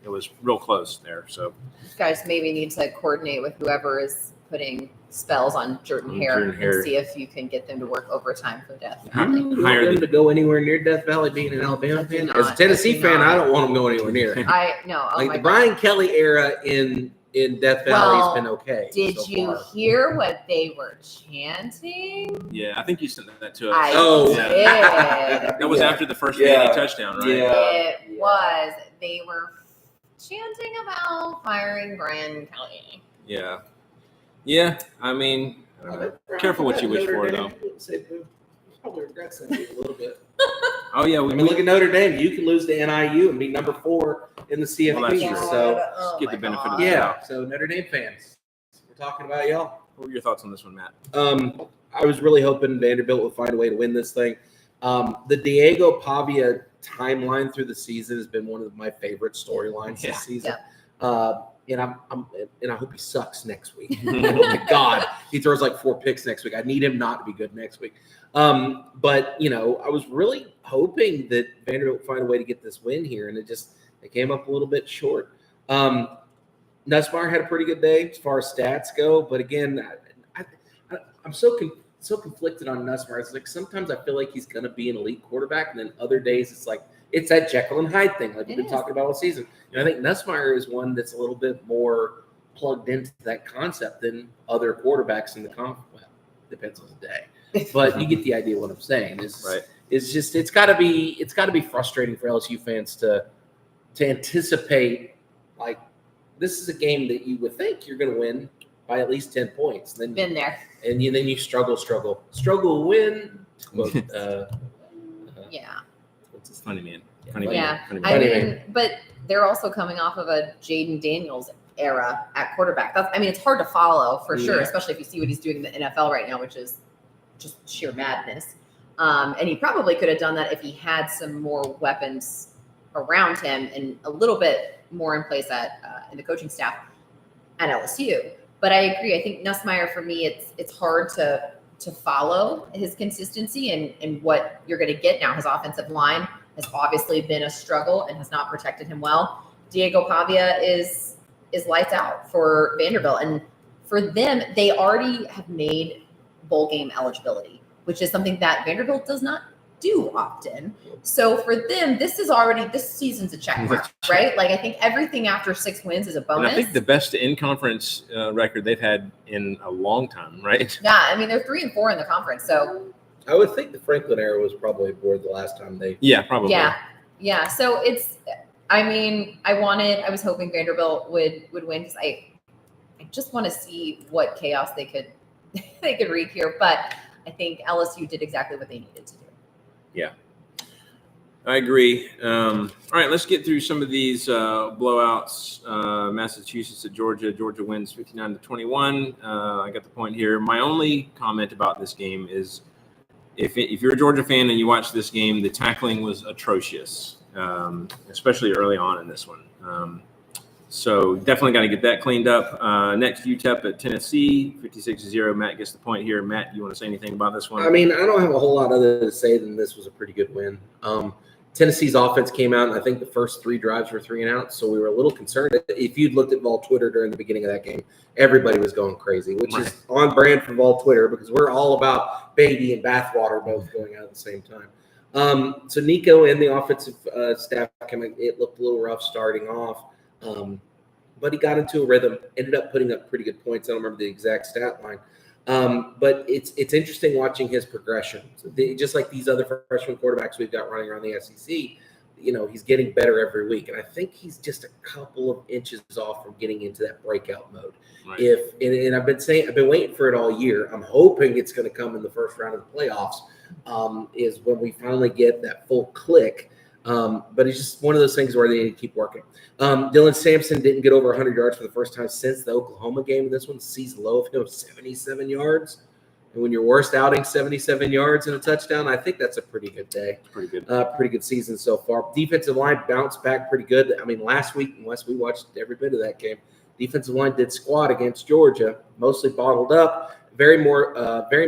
it was real close there. So you guys maybe need to coordinate with whoever is putting spells on Jordan Hare and see if you can get them to work overtime for Death Valley. You want them to go anywhere near Death Valley being an Alabama fan? As a Tennessee fan, I don't want them going anywhere near it. The Brian Kelly era in Death Valley has been okay. Did you hear what they were chanting? Yeah, I think you sent that to us. I did. That was after the first Vandy touchdown, right? Yeah. It was. They were chanting about firing Brian Kelly. Yeah. Yeah, careful what you wish for, though. Probably regrets that a little bit. Oh, yeah. Look at Notre Dame. You can lose to NIU and be number 4 in the CFP. Get the benefit of that. Yeah, so Notre Dame fans, we're talking about y'all. What were your thoughts on this one, Matt? I was really hoping Vanderbilt would find a way to win this thing. The Diego Pavia timeline through the season has been one of my favorite storylines this season. Yeah. And I hope he sucks next week. Oh my God, he throws like 4 picks next week. I need him not to be good next week. But I was really hoping that Vanderbilt would find a way to get this win here, and it came up a little bit short. Nussmeier had a pretty good day as far as stats go, but again, I'm so conflicted on Nussmeier. It's like sometimes I feel like he's going to be an elite quarterback, and then other days it's like it's that Jekyll and Hyde thing, like we've been talking about all season. I think Nussmeier is one that's a little bit more plugged into that concept than other quarterbacks in the conference. Well, depends on the day, but you get the idea what I'm saying. It's got to be frustrating for LSU fans to anticipate like this is a game that you would think you're going to win by at least 10 points. Then been there, and then you struggle win. Quote, It's funny, man. But they're also coming off of a Jaden Daniels era at quarterback. It's hard to follow for sure, especially if you see what he's doing in the NFL right now, which is just sheer madness. And he probably could have done that if he had some more weapons around him and a little bit more in place in the coaching staff at LSU. But I agree. I think Nussmeier, for me, it's hard to follow his consistency and what you're going to get now. His offensive line has obviously been a struggle and has not protected him well. Diego Pavia is lights out for Vanderbilt. And for them, they already have made bowl game eligibility, which is something that Vanderbilt does not do often. So for them, this season's a check mark, right? Like I think everything after 6 wins is a bonus. And I think the best in-conference record they've had in a long time, right? Yeah, they're 3-4 in the conference. So I would think the Franklin era was probably aboard the last time they. Yeah, probably. Yeah. So it's. I was hoping Vanderbilt would win because I just want to see what chaos they could wreak here. But I think LSU did exactly what they needed to do. Yeah, I agree. All right, let's get through some of these blowouts. Massachusetts at Georgia. Georgia wins 59-21. I got the point here. My only comment about this game is if you're a Georgia fan and you watch this game, the tackling was atrocious, especially early on in this one. So definitely got to get that cleaned up. Next, UTEP at Tennessee, 56-0. Matt gets the point here. Matt, you want to say anything about this one? I don't have a whole lot other to say than this was a pretty good win. Tennessee's offense came out, and I think the first 3 drives were 3 and out, so we were a little concerned. If you'd looked at Vol Twitter during the beginning of that game, everybody was going crazy, which is on brand for Vol Twitter because we're all about baby and bathwater both going out at the same time. So Nico and the offensive staff, it looked a little rough starting off. But he got into a rhythm, ended up putting up pretty good points. I don't remember the exact stat line. But it's interesting watching his progression. So just like these other freshman quarterbacks we've got running around the SEC, he's getting better every week. And I think he's just a couple of inches off from getting into that breakout mode. Right. And I've been waiting for it all year. I'm hoping it's going to come in the first round of the playoffs, is when we finally get that full click. But it's just one of those things where they need to keep working. Dylan Sampson didn't get over 100 yards for the first time since the Oklahoma game. This one sees low of him 77 yards. And when your worst outing, 77 yards and a touchdown, I think that's a pretty good day. Pretty good. Pretty good season so far. Defensive line bounced back pretty good. I mean, last week, unless we watched every bit of that game, defensive line did squat against Georgia, mostly bottled up. Very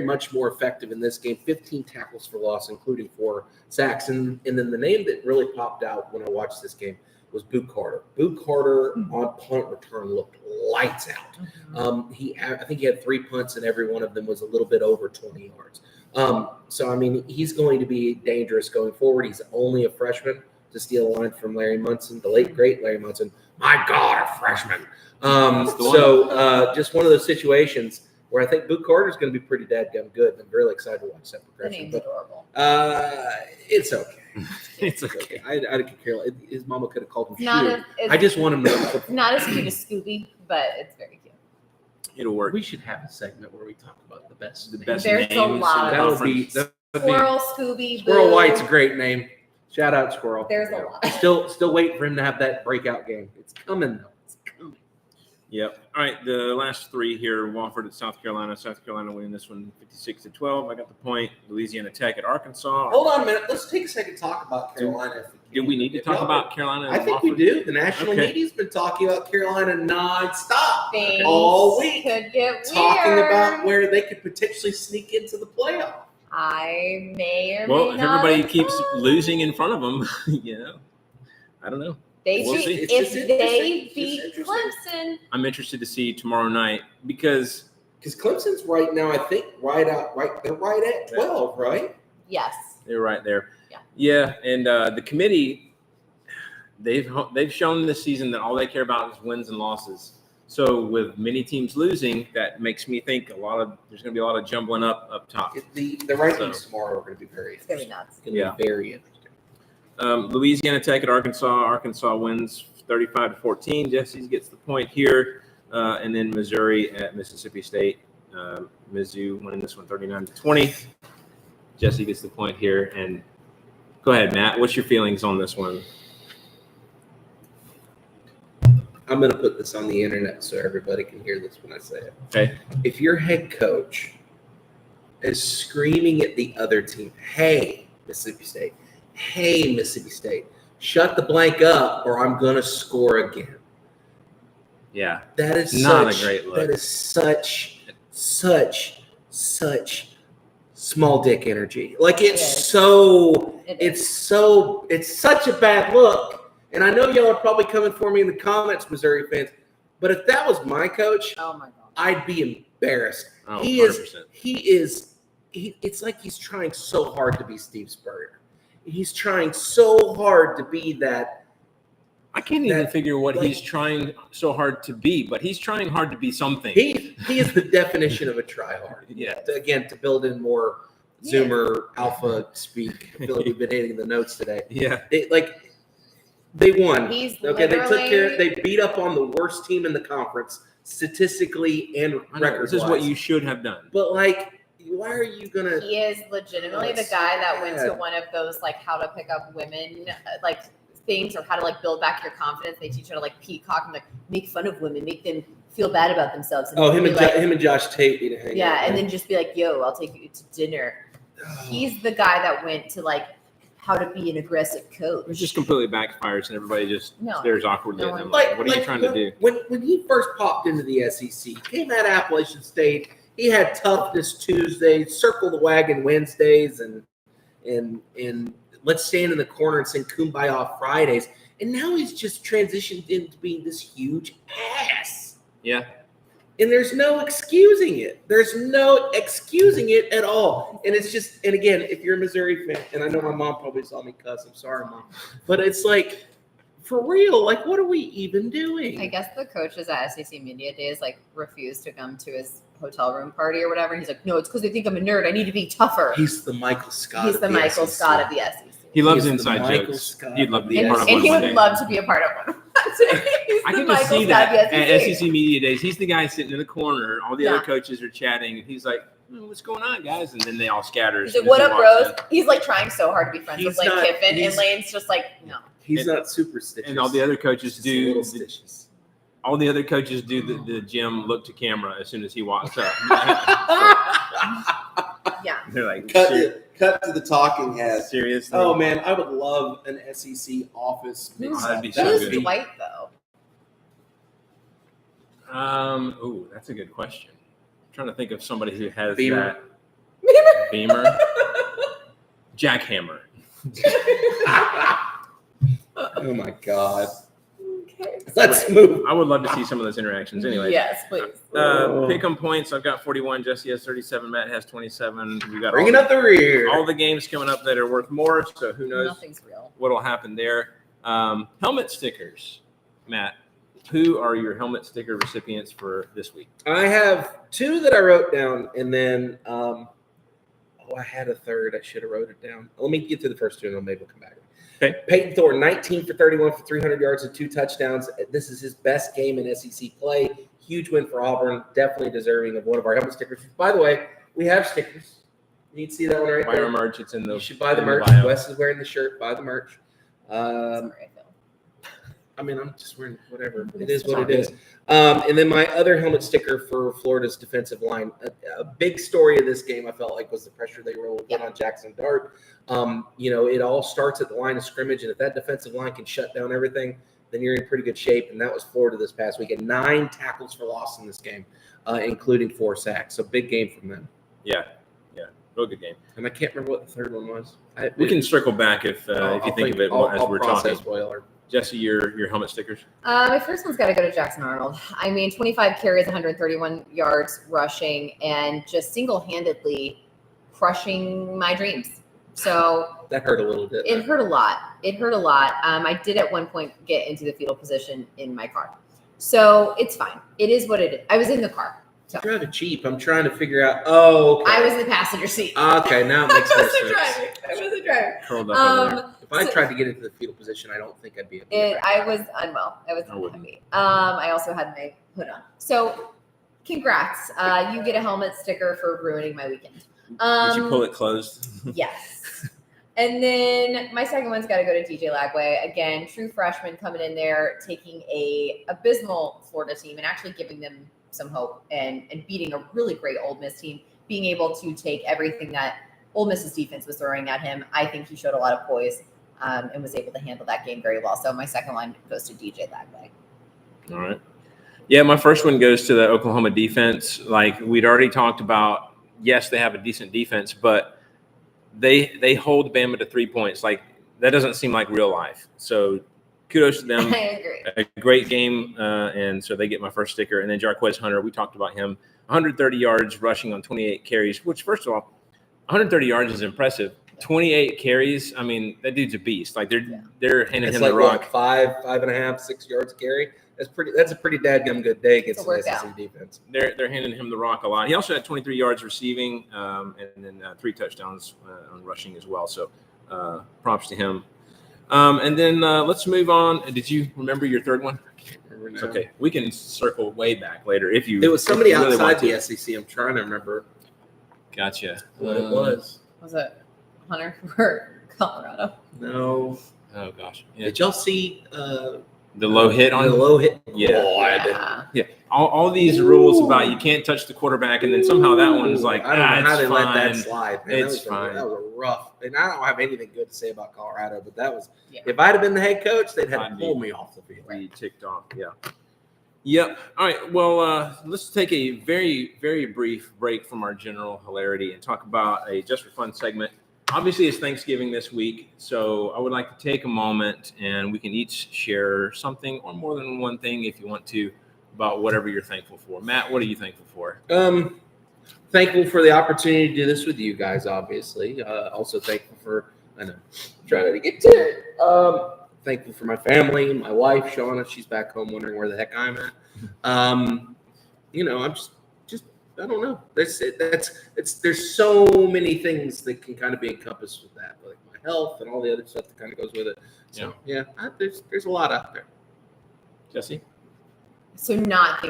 much more effective in this game. 15 tackles for loss, including 4 sacks. And then the name that really popped out when I watched this game was Boot Carter. Boot Carter on punt return looked lights out. I think he had 3 punts, and every one of them was a little bit over 20 yards. So, I mean, he's going to be dangerous going forward. He's only a freshman, to steal a line from Larry Munson, the late, great Larry Munson. My God, a freshman. Just one of those situations where I think Boot Carter is going to be pretty dadgum good. I'm really excited to watch that progression. The name's adorable. It's okay. It's okay. I could care. His mama could have called him Not Shoe. I just want him to. Not as cute as Scooby, but it's very cute. It'll work. We should have a segment where we talk about the best names. There's a names lot in of the That would conference. be Squirrel, Scooby, Squirrel Boo. White's a great name. Shout out Squirrel. There's a lot. Still waiting for him to have that breakout game. It's coming though. It's coming. Yep. All right. The last 3 here: Wofford at South Carolina. South Carolina winning this one 56-12. I got the point. Louisiana Tech at Arkansas. Hold on a minute. Let's take a second to talk about Carolina. Do we need to talk about Carolina? I and think we Wofford? do. The national Okay. media's been talking about Carolina nonstop Things all week, could get talking weird. about where they could potentially sneak into the playoff. I may or Well, may if not. everybody keeps agree. losing in front of them, I don't know. We'll see. if It's just they interesting. beat It's interesting. Clemson, I'm interested to see tomorrow night because Clemson's right now, I think, they're right at 12, right? yes. they're right there. Yeah. And the committee, they've shown this season that all they care about is wins and losses. So with many teams losing, that makes me think there's going to be a lot of jumbling up top. The rankings tomorrow are going to be very It's going to interesting. be nuts. It's going to be very interesting. Louisiana Tech at Arkansas. Arkansas wins 35-14. Jesse's gets the point here. And then Missouri at Mississippi State. Mizzou winning this one 39-20. Jesse gets the point here. And go ahead, Matt. What's your feelings on this one? I'm going to put this on the internet so everybody can hear this when I say it. Okay. If your head coach is screaming at the other team, hey, Mississippi State, shut the blank up or I'm going to score again. Yeah. That is Not a great look. That is such small dick energy. Like it's such a bad look. And I know y'all are probably coming for me in the comments, Missouri fans. But if that was my coach, Oh my God. I'd be embarrassed. Oh, He 100%. is. It's like he's trying so hard to be Steve Spurrier. He's trying so hard to be that. I can't even figure what he's trying so hard to be, but he's trying hard to be something. He is the definition of a tryhard. Yeah. To build in more Zoomer alpha speak. I feel like we've been hitting the notes today. Yeah. They won. He's They took literally- care. They beat up on the worst team in the conference statistically and record. This is what you should have done. But why are you gonna? He is legitimately the guy that went to one of those how to pick up women things or how to build back your confidence. They teach you how to peacock and make fun of women, make them feel bad about themselves. And him and Josh Tate need to hang out. and then just be like, "Yo, I'll take you to dinner." He's the guy that went to how to be an aggressive coach. It just completely backfires and everybody just No. stares awkwardly No at him. one- What are you trying to do? When he first popped into the SEC, came out of Appalachian State, he had toughness Tuesdays, circle the wagon Wednesdays, and let's stand in the corner and sing Kumbaya Fridays. And now he's just transitioned into being this huge ass. Yeah. And there's no excusing it. There's no excusing it at all. And it's just, and again, if you're a Missouri fan, and I know my mom probably saw me cuss, I'm sorry, Mom. But it's for real, what are we even doing? I guess the coaches at SEC Media Days refused to come to his hotel room party or whatever. And he's like, "No, it's because they think I'm a nerd. I need to be tougher." He's the Michael Scott. He's the of Michael SEC. Scott of the SEC. He loves He's the inside Michael jokes. Scott He'd love to be And, part of and one he one would day. love to be a part of one. He's I the can just Michael see Scott that of the at SEC. SEC Media Days. He's the guy sitting in the corner. All the Yeah. other coaches are chatting, and he's like, "What's going on, guys?" And then they all scatter. He's like, "What up, bros?" He's like trying so hard to be friends with Lane Kiffin, and Lane's just like, "No." He's not superstitious. And all the other coaches Just a little do. stitches. All the other coaches do the Jim look to camera as soon as he walks up. Yeah. They're like, Cut to the talking head. seriously? Oh man, I would love an SEC office. that'd be That so would Who's good. Dwight though? Ooh, that's a good question. I'm trying to think of somebody who has Beamer. that. Beamer. Jackhammer. Oh my God. Okay. Let's move. I would love to see some of those interactions. Anyway. Yes, please. Pick 'em points. I've got 41. Jesse has 37. Matt has 27. We got Bringing up the rear. all the games coming up that are worth more. So who knows Nothing's real. what'll happen there. Helmet stickers. Matt, who are your helmet sticker recipients for this week? I have two that I wrote down, and then I had a third. I should have wrote it down. Let me get through the first two, and then maybe we'll come back. Okay. Peyton Thorne, 19 for 31 for 300 yards and 2 touchdowns. This is his best game in SEC play. Huge win for Auburn. Definitely deserving of one of our helmet stickers. By the way, we have stickers. You need to see that one right Buy there. our merch. It's in the. You should buy the in merch. bio. Wes is wearing the shirt. Buy the merch. Sorry, Phil. I mean, I'm just wearing whatever. It It's is what all it is. And then my other helmet sticker for Florida's defensive line. A big story of this game, I felt like, was the pressure they were put on Jackson Dart. It all starts at the line of scrimmage, and if that defensive line can shut down everything, then you're in pretty good shape. And that was Florida this past weekend. 9 tackles for loss in this game, including 4 sacks. So big game from them. Yeah. Real good game. And I can't remember what the third one was. We can circle back if you think of it as we're talking. Spoiler. Jesse, your helmet stickers. My first one's got to go to Jackson Arnold. I mean, 25 carries, 131 yards rushing, and just single-handedly crushing my dreams. So That hurt a little bit. it hurt a lot. I did at one point get into the fetal position in my car. So it's fine. It is what it is. I was in the car. So I'm driving cheap. I'm trying to figure out. Oh, okay. I was in the passenger seat. Okay, now it makes more sense. I wasn't driving. Curled up over there. If I tried to get into the fetal position, I don't think I'd be able to. I was unwell. I was I wouldn't. happy. I also had my hood on. So congrats. You get a helmet sticker for ruining my weekend. Did you pull it closed? Yes. And then my second one's got to go to DJ Lagway. Again, true freshman coming in there, taking a abysmal Florida team and actually giving them some hope and beating a really great Ole Miss team, being able to take everything that Ole Miss's defense was throwing at him. I think he showed a lot of poise and was able to handle that game very well. So my second one goes to DJ Lagway. All right. Yeah, my first one goes to the Oklahoma defense. Like we'd already talked about, yes, they have a decent defense, but they hold Bama to 3 points. Like that doesn't seem like real life. So kudos to them. I agree. A great game, and so they get my first sticker. And then Jarquez Hunter, we talked about him, 130 yards rushing on 28 carries, which first of all, 130 yards is impressive. 28 carries, I mean, that dude's a beast. Like they're handing It's him like the rock. what, 5.5, 6 yards carry. That's a pretty dadgum good day against It's a the workout. SEC defense. They're handing him the rock a lot. He also had 23 yards receiving, and then 3 touchdowns on rushing as well. So props to him. And then let's move on. Did you remember your third one? It's okay. We can circle way back later if you. It was somebody if you really outside want the to. SEC. I'm trying to remember Gotcha. what it was. Was it Hunter for Colorado? No. Oh gosh. Yeah. Did y'all see The low hit on the low hit? Yeah. God. Yeah. all these rules about you can't touch the quarterback, and then somehow that one's like, I don't know how it's they let that fine. slide. Man. It's that fine. That was a rough. And I don't have anything good to say about Colorado, but that was. Yeah. If I'd have been the head coach, they'd have I'd to be- pull me off the field. Be ticked off. Yeah. Yep. All right. Well, let's take a very, very brief break from our general hilarity and talk about a Just for Fun segment. Obviously, it's Thanksgiving this week, so I would like to take a moment and we can each share something or more than one thing if you want to about whatever you're thankful for. Matt, what are you thankful for? Thankful for the opportunity to do this with you guys, obviously. Also thankful for, I know, I'm trying to get to it. Thankful for my family, my wife, Shauna. She's back home wondering where the heck I'm at. I'm just I don't know. There's so many things that can kind of be encompassed with that. Like health and all the other stuff that kind of goes with it. So there's a lot out there. Jesse? So not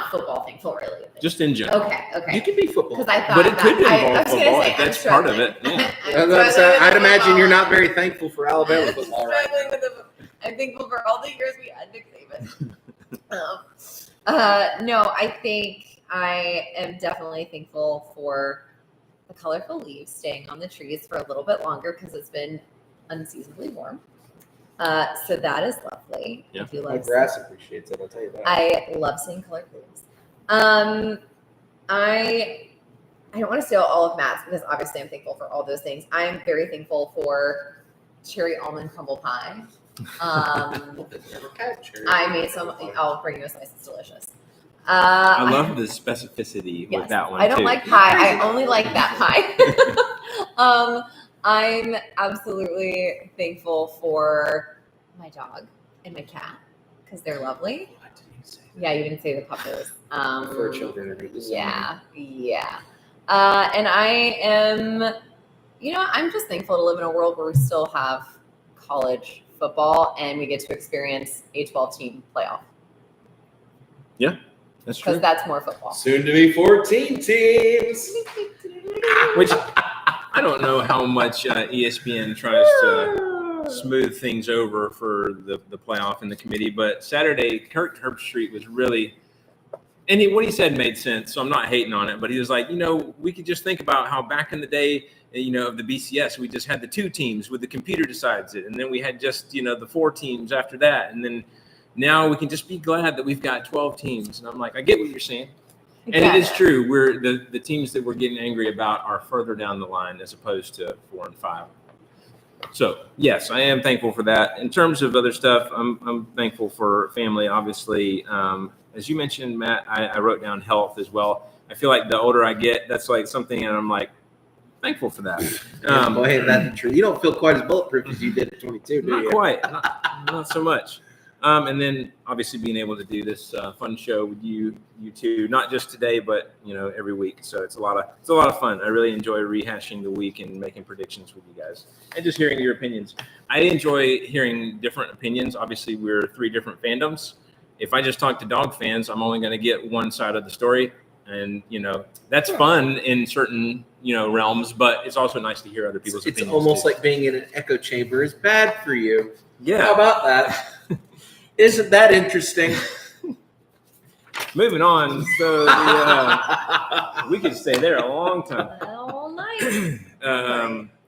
football thankful, really. Just in general. Okay. You can be football. Because I thought But it could I involve was gonna football say, if I'm that's part of it. struggling. Yeah. I'd imagine you're not very thankful for Alabama football right now. I'm thankful for all the years we had Nick Saban. No, I think I am definitely thankful for the colorful leaves staying on the trees for a little bit longer because it's been unseasonably warm. So that is lovely. Yeah. I do My love grass appreciates it, I'll tell you that. I love seeing colorful leaves. I don't want to steal all of Matt's because obviously I'm thankful for all those things. I am very thankful for cherry almond crumble pie. I made some. I'll bring you a slice. It's delicious. I love the specificity with that one. I don't too. like pie. I only like that pie. I'm absolutely thankful for my dog and my cat because they're lovely. What did you say? Yeah, you didn't say the puppos. For children are good. Yeah. And I am, I'm just thankful to live in a world where we still have college football and we get to experience a 12-team playoff. Yeah, that's true. Because that's more football. Soon to be 14 teams. Which I don't know how much ESPN tries to smooth things over for the playoff and the committee, but Saturday, Kirk Herbstreit was really, and what he said made sense, so I'm not hating on it, but he was like, we could just think about how back in the day, of the BCS, we just had the 2 teams with the computer decides it, and then we had just, the 4 teams after that, and then now we can just be glad that we've got 12 teams. And I'm like, I get what you're saying. And it is true. We're the teams that we're getting angry about are further down the line as opposed to 4 and 5. So yes, I am thankful for that. In terms of other stuff, I'm thankful for family. Obviously, as you mentioned, Matt, I wrote down health as well. I feel like the older I get, that's like something, and I'm like thankful for that. Well, hey, that's true. You don't feel quite as bulletproof as you did at 22, do you? Not quite, not so much. And then obviously being able to do this fun show with you two, not just today, but every week. So it's a lot of fun. I really enjoy rehashing the week and making predictions with you guys and just hearing your opinions. I enjoy hearing different opinions. Obviously, we're 3 different fandoms. If I just talk to dog fans, I'm only going to get one side of the story, and that's fun in certain realms. But it's also nice to hear other people's opinions. It's almost too. like being in an echo chamber is bad for you. Yeah. How about that? Isn't that interesting? Moving on. So we could stay there a long time. All night.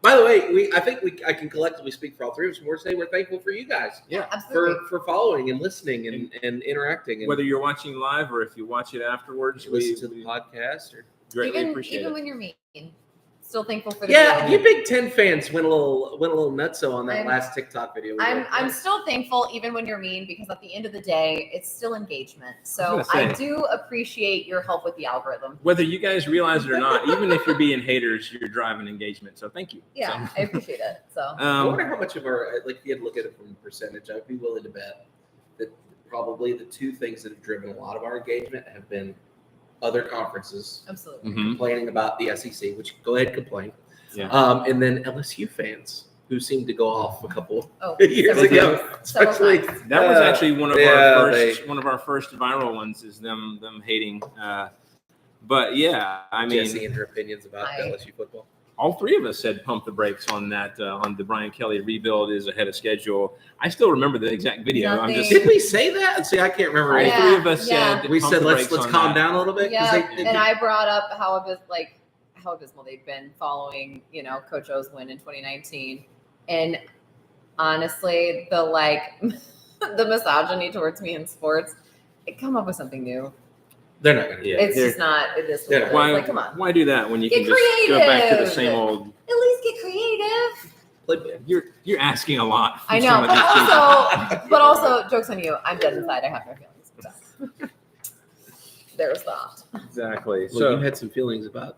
By the way, I can collectively speak for all 3 of us. We're saying we're thankful for you guys. Yeah, absolutely. For following and listening and interacting. And Whether you're watching live or if you watch it afterwards, you listen to the podcast or greatly appreciate even it. when you're mean. Still thankful for the yeah, video. you Big Ten fans went a little nutso on that last TikTok video. I'm still thankful even when you're mean because at the end of the day, it's still engagement. So was gonna I say. do appreciate your help with the algorithm. Whether you guys realize it or not, even if you're being haters, you're driving engagement. So thank you. Yeah, I appreciate it. So I wonder how much of our, like, if you had to look at it from a percentage, I'd be willing to bet that probably the 2 things that have driven a lot of our engagement have been other conferences absolutely. complaining about the SEC, which go ahead and complain. Yeah. And then LSU fans who seemed to go off a couple Oh, years several ago, times. Several especially times. That was actually one of yeah, our first viral ones is them hating. But yeah, I mean, Jesse and her opinions about LSU football. all 3 of us said pump the brakes on that on the Brian Kelly rebuild is ahead of schedule. I still remember the exact video. Nothing. Did we say that? See, I can't remember. All Yeah. 3 of us said We pump said the let's brakes on calm that. down a little bit. 'cause Yeah, they- and I brought up how abysmal they've been following, Coach O's win in 2019. And honestly, the the misogyny towards me in sports, come up with something new. they're not going to. Yeah, It's they're- just not. It is. Yeah. Why, Come on. why do that when you Get can just go back to the creative. same old? At least get creative. You're asking a lot. From I know, some of these people. but also, jokes on you. I'm dead inside. I have no feelings. So. There's that. Exactly. Well, So you had some feelings about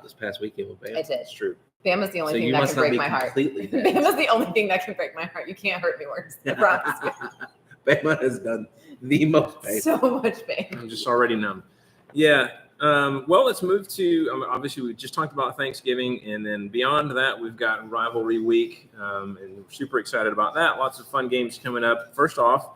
this past weekend with Bam. I did. it's true. Bama's the only So thing you that must can not break be my heart. completely dead. Bama's the only thing that can break my heart. You can't hurt me worse. I promise you. Bama has done the most pain. So much pain. I'm just already numb. Yeah. Well, let's move to, obviously, we just talked about Thanksgiving, and then beyond that, we've got Rivalry Week, and we're super excited about that. Lots of fun games coming up. First off,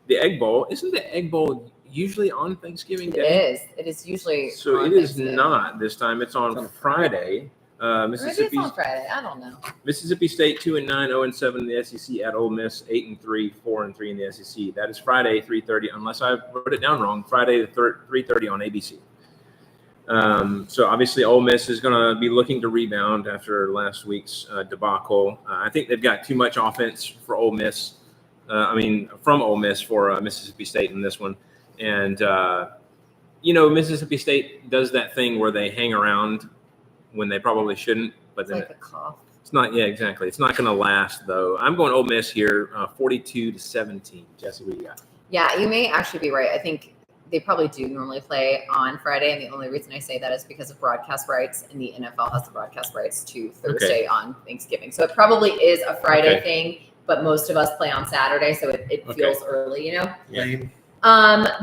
the Egg Bowl. Isn't the Egg Bowl usually on Thanksgiving Day? It is usually. So on it is Thanksgiving. not this time. It's on Friday. Or maybe it's on Friday. I don't know. Mississippi State 2-9, 0-7 in the SEC at Ole Miss 8-3, 4-3 in the SEC. That is Friday 3:30. Unless I wrote it down wrong, Friday 3:30 on ABC. So obviously Ole Miss is going to be looking to rebound after last week's debacle. I think they've got too much offense for Ole Miss. From Ole Miss for Mississippi State in this one, and Mississippi State does that thing where they hang around when they probably shouldn't, but It's then like a cough. it's not. Yeah, exactly. It's not going to last though. I'm going Ole Miss here, 42-17. Jesse, what do you got? Yeah, you may actually be right. I think they probably do normally play on Friday, and the only reason I say that is because of broadcast rights, and the NFL has the broadcast rights to Thursday on Thanksgiving. So it probably is a Friday thing, but most of us play on Saturday, so it feels early, Yeah.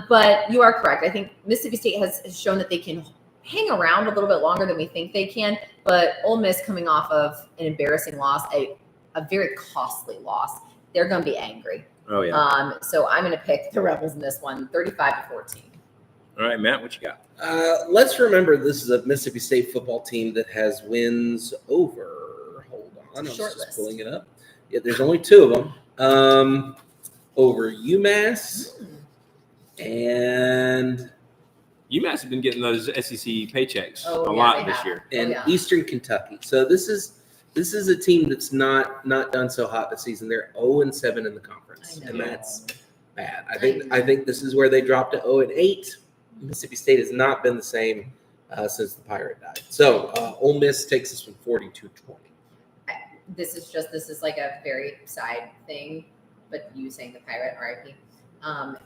But you are correct. I think Mississippi State has shown that they can hang around a little bit longer than we think they can, but Ole Miss coming off of an embarrassing loss, a very costly loss, they're going to be angry. Oh yeah. So I'm going to pick the Rebels in this one, 35-14. All right, Matt, what you got? Let's remember this is a Mississippi State football team that has wins over. Hold on, I'm Short just list. pulling it up. Yeah, there's only two of them. Over UMass and UMass have been getting those SEC paychecks Oh, a yeah, lot they this have. year. and Eastern Kentucky. So this is a team that's not done so hot this season. They're 0-7 in the conference, I know. and that's bad. I think this is where they dropped to 0-8. Mississippi State has not been the same since the Pirate died. So Ole Miss takes this one 42-20. This is like a very side thing, but you saying the Pirate RIP.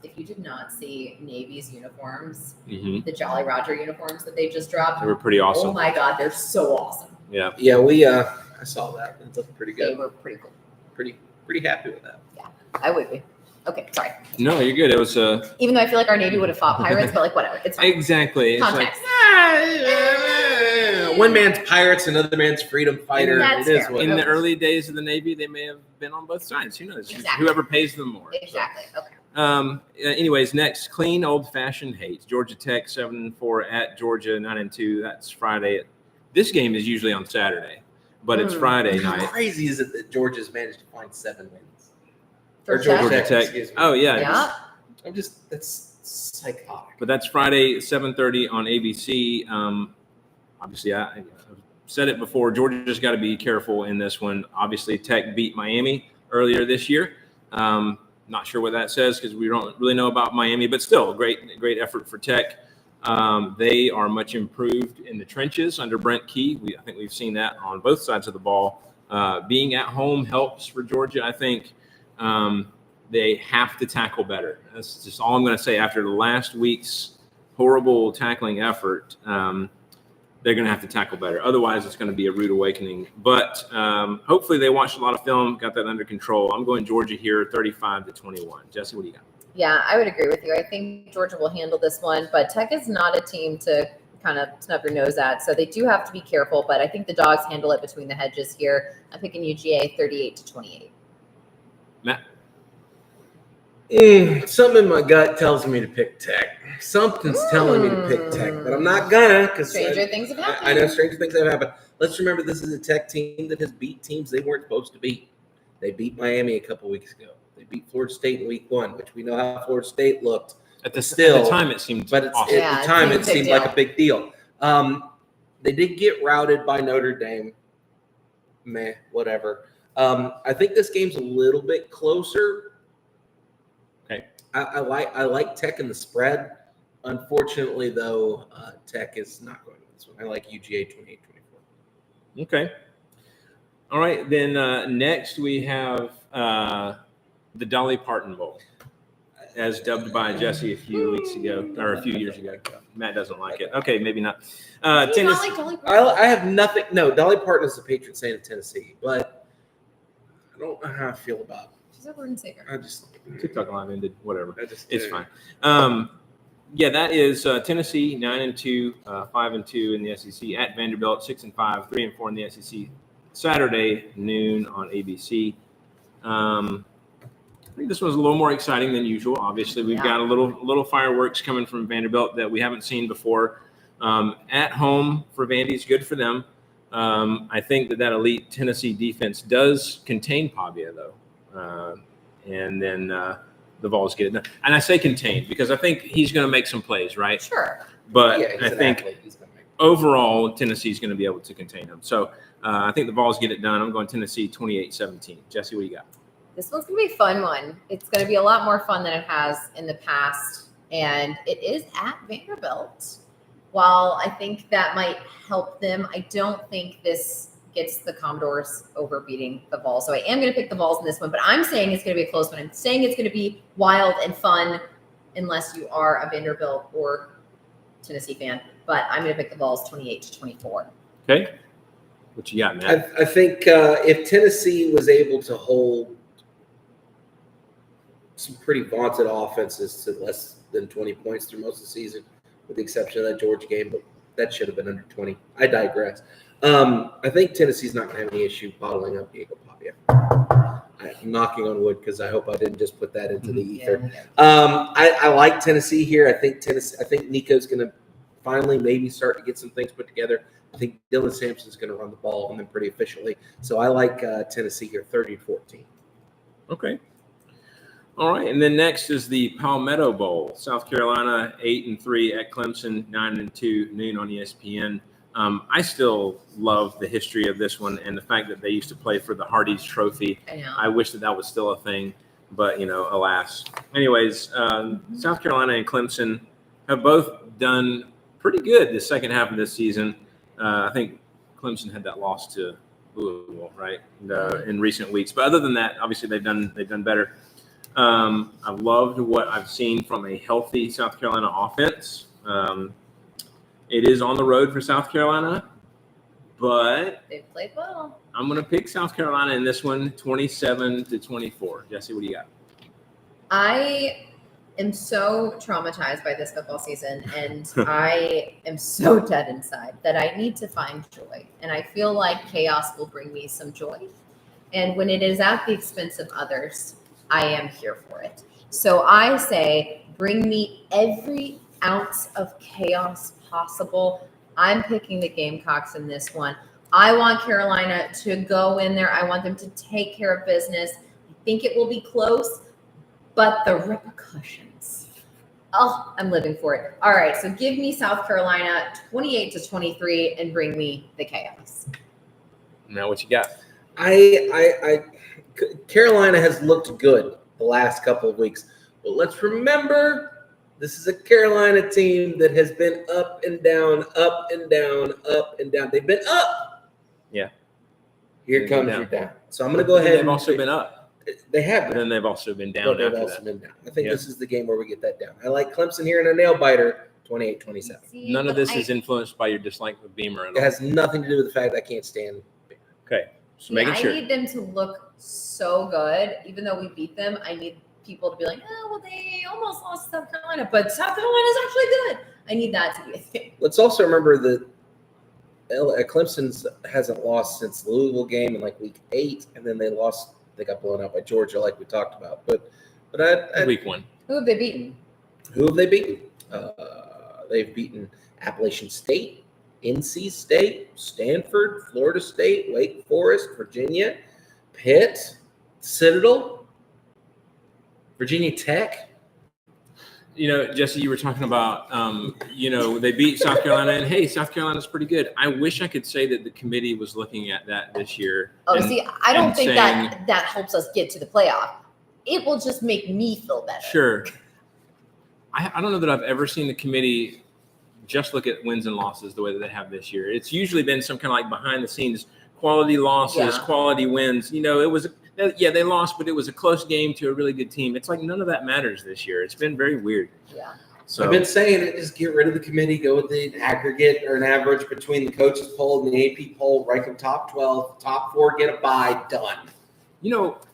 If you did not see Navy's uniforms, Mm-hmm. the Jolly Roger uniforms that they just dropped, They were pretty oh awesome. my God, they're so awesome. Yeah. Yeah, I saw that. It looked pretty They good. were pretty cool. Pretty happy with that. I would be. Okay, sorry. No, you're good. It was Even though I feel like our Navy would have fought pirates, but like whatever, it's fine. exactly. It's like, Context. One man's pirates, another man's freedom fighter. That's It is fair. what in it the is. early days of the Navy, they may have been on both sides. Who knows? Exactly. Whoever pays them more. So, Exactly. Okay. anyways, next, clean old-fashioned hate. Georgia Tech 7-4 at Georgia 9-2. That's Friday. This game is usually on Saturday, but it's Friday How night. crazy is it that Georgia's managed to find 7 wins? For Or Georgia Tech? Tech, excuse me. Oh yeah. Yeah. That's psychotic. But that's Friday 7:30 on ABC. Obviously, I've said it before. Georgia's got to be careful in this one. Obviously, Tech beat Miami earlier this year. Not sure what that says because we don't really know about Miami, but still, great effort for Tech. They are much improved in the trenches under Brent Key. I think we've seen that on both sides of the ball. Being at home helps for Georgia, I think. They have to tackle better. That's just all I'm going to say. After last week's horrible tackling effort, they're going to have to tackle better. Otherwise, it's going to be a rude awakening. But hopefully they watched a lot of film, got that under control. I'm going Georgia here, 35-21. Jesse, what do you got? Yeah, I would agree with you. I think Georgia will handle this one, but Tech is not a team to kind of snub your nose at. So they do have to be careful, but I think the Dogs handle it between the hedges here. I'm picking UGA 38-28. Matt? Something in my gut tells me to pick Tech. Something's telling me to pick Tech, but I'm not gonna because Stranger things have happened. I know stranger things have happened. Let's remember this is a Tech team that has beat teams they weren't supposed to beat. They beat Miami a couple weeks ago. They beat Florida State in week 1, which we know how Florida State looked. At the Still, time, it seemed But awesome. at the time, it big seemed deal. like a big deal. They did get routed by Notre Dame. Meh, whatever. I think this game's a little bit closer. Okay. I like Tech in the spread. Unfortunately, though, Tech is not going to this one. I like UGA 28-24. Okay. All right. Then next we have the Dolly Parton Bowl, as dubbed by Jesse a few weeks ago, or a few years ago. Matt doesn't like it. Okay, maybe not. Do you not Tennessee. like Dolly Parton? I have nothing. No, Dolly Parton is the patron saint of Tennessee, but I don't know how I feel about She's our Lord and Savior. it. I just TikTok live ended. Whatever. I just It's fine. Yeah, that is Tennessee 9-2, 5-2 in the SEC at Vanderbilt 6-5, 3-4 in the SEC. Saturday noon on ABC. I think this was a little more exciting than usual. Obviously, we've got a little fireworks coming from Vanderbilt that we haven't seen before. At home for Vandy is good for them. I think that elite Tennessee defense does contain Pavia, though. And then the Vols get it done. And I say contained because I think he's going to make some plays, right? Sure. But Yeah, I think overall Tennessee's going to be able to contain them. So I think the Vols get it done. I'm going Tennessee 28-17. Jesse, what do you got? This one's going to be a fun one. It's going to be a lot more fun than it has in the past. And it is at Vanderbilt. While I think that might help them, I don't think this gets the Commodores over beating the Vols. So I am going to pick the Vols in this one, but I'm saying it's going to be a close one. I'm saying it's going to be wild and fun unless you are a Vanderbilt or Tennessee fan. But I'm going to pick the Vols 28-24. Okay. What you got, Matt? I think if Tennessee was able to hold some pretty vaunted offenses to less than 20 points through most of the season, with the exception of that Georgia game, but that should have been under 20. I digress. I think Tennessee's not going to have any issue bottling up Diego Pavia. I'm knocking on wood because I hope I didn't just put that into the ether. I like Tennessee here. I think Nico's going to finally maybe start to get some things put together. I think Dylan Sampson's going to run the ball on them pretty efficiently. So I like Tennessee here, 30-14. Okay. All right, and then next is the Palmetto Bowl. South Carolina 8-3 at Clemson, 9-2 noon on ESPN. I still love the history of this one and the fact that they used to play for the Hardee's Trophy. I wish that was still a thing, but alas. Anyways, South Carolina and Clemson have both done pretty good the second half of this season. I think Clemson had that loss to Louisville, right, in recent weeks. But other than that, obviously they've done better. I've loved what I've seen from a healthy South Carolina offense. It is on the road for South Carolina, but they've played well. I'm going to pick South Carolina in this one, 27-24. Jesse, what do you got? I am so traumatized by this football season, and I am so dead inside that I need to find joy. And I feel like chaos will bring me some joy. And when it is at the expense of others, I am here for it. So I say, bring me every ounce of chaos possible. I'm picking the Gamecocks in this one. I want Carolina to go in there. I want them to take care of business. I think it will be close, but the repercussions. Oh, I'm living for it. All right, so give me South Carolina 28-23 and bring me the chaos. Now what you got? Carolina has looked good the last couple of weeks, but let's remember this is a Carolina team that has been up and down, up and down, up and down. They've been up. Yeah. Here comes your down. So I'm going to go ahead. They've also been up. They have been. But then they've also been down. But they've also been down. I think this is the game where we get that down. I like Clemson here in a nail biter, 28-27. None of this is influenced by your dislike of Beamer at all. It has nothing to do with the fact that I can't stand Beamer. Okay. Just making sure. I need them to look so good. Even though we beat them, I need people to be like, oh, well, they almost lost to South Carolina, but South Carolina is actually good. I need that to be a thing. Let's also remember that Clemson hasn't lost since the Louisville game in like week 8, and then they got blown out by Georgia like we talked about. But week 1. Who have they beaten? They've beaten Appalachian State, NC State, Stanford, Florida State, Wake Forest, Virginia, Pitt, Citadel, Virginia Tech. Jesse, you were talking about, they beat South Carolina, and hey, South Carolina's pretty good. I wish I could say that the committee was looking at that this year. I don't think that helps us get to the playoff. It will just make me feel better. Sure. I don't know that I've ever seen the committee just look at wins and losses the way that they have this year. It's usually been some kind of like behind the scenes quality losses, quality wins. They lost, but it was a close game to a really good team. It's like none of that matters this year. It's been very weird. Yeah. So I've been saying it, just get rid of the committee, go with the aggregate or an average between the coaches poll and the AP poll, rank them top 12, top 4, get a bye, done.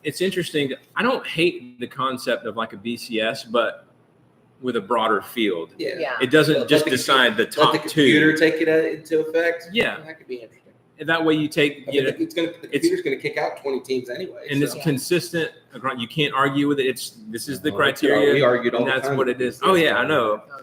It's interesting. I don't hate the concept of like a BCS, but with a broader field. Yeah. It doesn't Let just the decide the Let top the computer two. take it into effect. Yeah. That could be interesting. And that way you take, I you mean, know, the computer's going to kick out 20 teams anyway. and it's Yeah. consistent. You can't argue with it. This is the We criteria, argued all and the that's time. what it is. Oh yeah, I know. Oh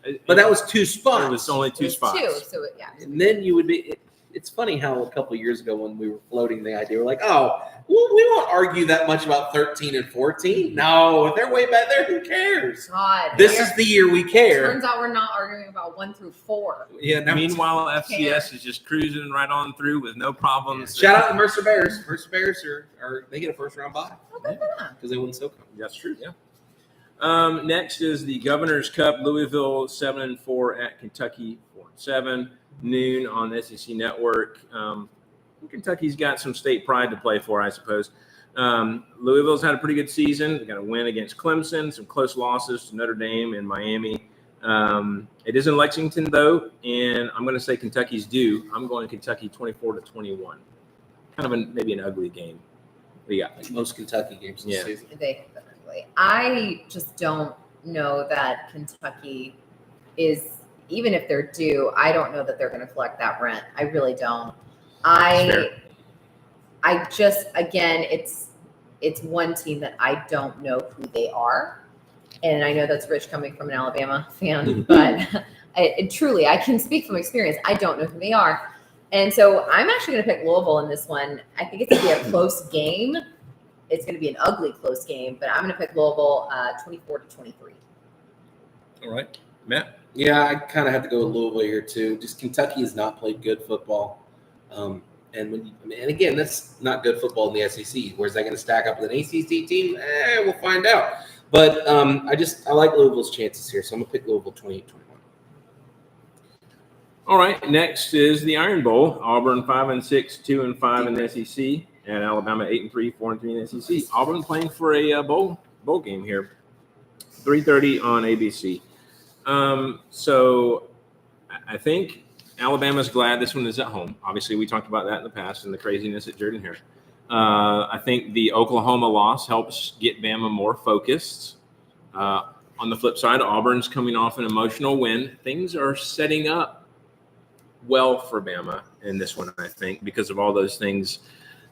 yeah. But that was 2 spots. It was only 2 There's spots. 2, so yeah. And then you would be. It's funny how a couple of years ago when we were floating the idea, we're like, oh, well, we won't argue that much about 13 and 14. No, if they're way back there, who cares? God. This is the year we care. Turns out we're not arguing about 1 through 4. Yeah. Now, Meanwhile, FCS is just cruising right on through with no problems. shout out to Mercer Bears. Mercer Bears are they get a first round bye Oh, good for them. because they won SoCon. That's true. Yeah. Next is the Governor's Cup. Louisville 7-4 at Kentucky 4-7. Noon on the SEC Network. Kentucky's got some state pride to play for, I suppose. Louisville's had a pretty good season. They got a win against Clemson, some close losses to Notre Dame and Miami. It is in Lexington, though, and I'm going to say Kentucky's due. I'm going Kentucky 24-21. Kind of maybe an ugly game. What do you got? Like most Kentucky games this season. I just don't know that Kentucky is, even if they're due, I don't know that they're going to collect that rent. I really don't. I just, again, it's one team that I don't know who they are. And I know that's Rich coming from an Alabama fan, but truly, I can speak from experience. I don't know who they are. And so I'm actually going to pick Louisville in this one. I think it's going to be a close game. It's going to be an ugly close game, but I'm going to pick Louisville 24-23. All right. Matt? Yeah, I kind of have to go with Louisville here too. Just Kentucky has not played good football, and again, that's not good football in the SEC. Where's that going to stack up with an ACC team? We'll find out. But I like Louisville's chances here, so I'm gonna pick Louisville 28-21. All right. Next is the Iron Bowl. Auburn 5-6, 2-5 in the SEC, and Alabama 8-3, 4-3 in the SEC. Auburn playing for a bowl game here. 3:30 on ABC. So I think Alabama's glad this one is at home. Obviously, we talked about that in the past and the craziness at Jordan-Hare. I think the Oklahoma loss helps get Bama more focused. On the flip side, Auburn's coming off an emotional win. Things are setting up well for Bama in this one, I think, because of all those things.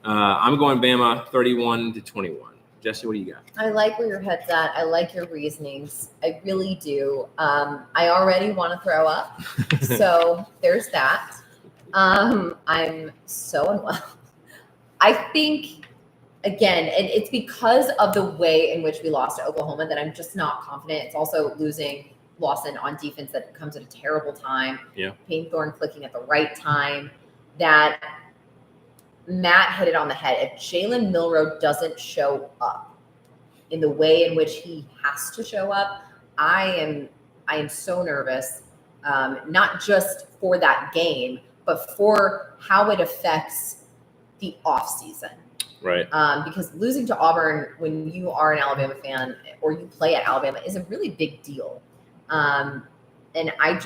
I'm going Bama 31-21. Jesse, what do you got? I like where your head's at. I like your reasonings. I really do. I already want to throw up. So there's that. I'm so unwell. I think, again, and it's because of the way in which we lost to Oklahoma that I'm just not confident. It's also losing Lawson on defense that comes at a terrible time. Yeah. Payne Thorne clicking at the right time. That Matt hit it on the head. If Jalen Milroe doesn't show up in the way in which he has to show up, I am so nervous, not just for that game, but for how it affects the offseason. Right. Because losing to Auburn when you are an Alabama fan or you play at Alabama is a really big deal. And I'm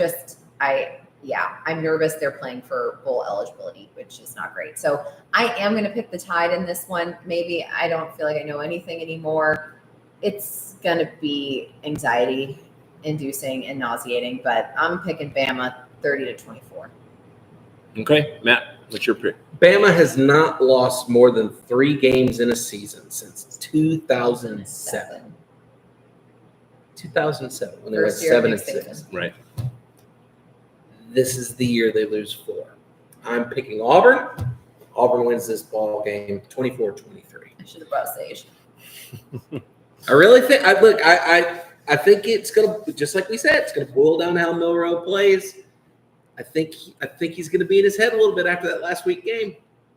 nervous they're playing for bowl eligibility, which is not great. So I am going to pick the Tide in this one. Maybe I don't feel like I know anything anymore. It's going to be anxiety inducing and nauseating, but I'm picking Bama 30-24. Okay. Matt, what's your pick? Bama has not lost more than 3 games in a season since 2007. 2007, when they went First year of 7-6. Right. This is the year they lose 4. I'm picking Auburn. Auburn wins this ball game 24-23. I should have brought Sage. I really think I think it's gonna, just like we said, it's gonna boil down to how Milroe plays. I think he's gonna be in his head a little bit after that last week game.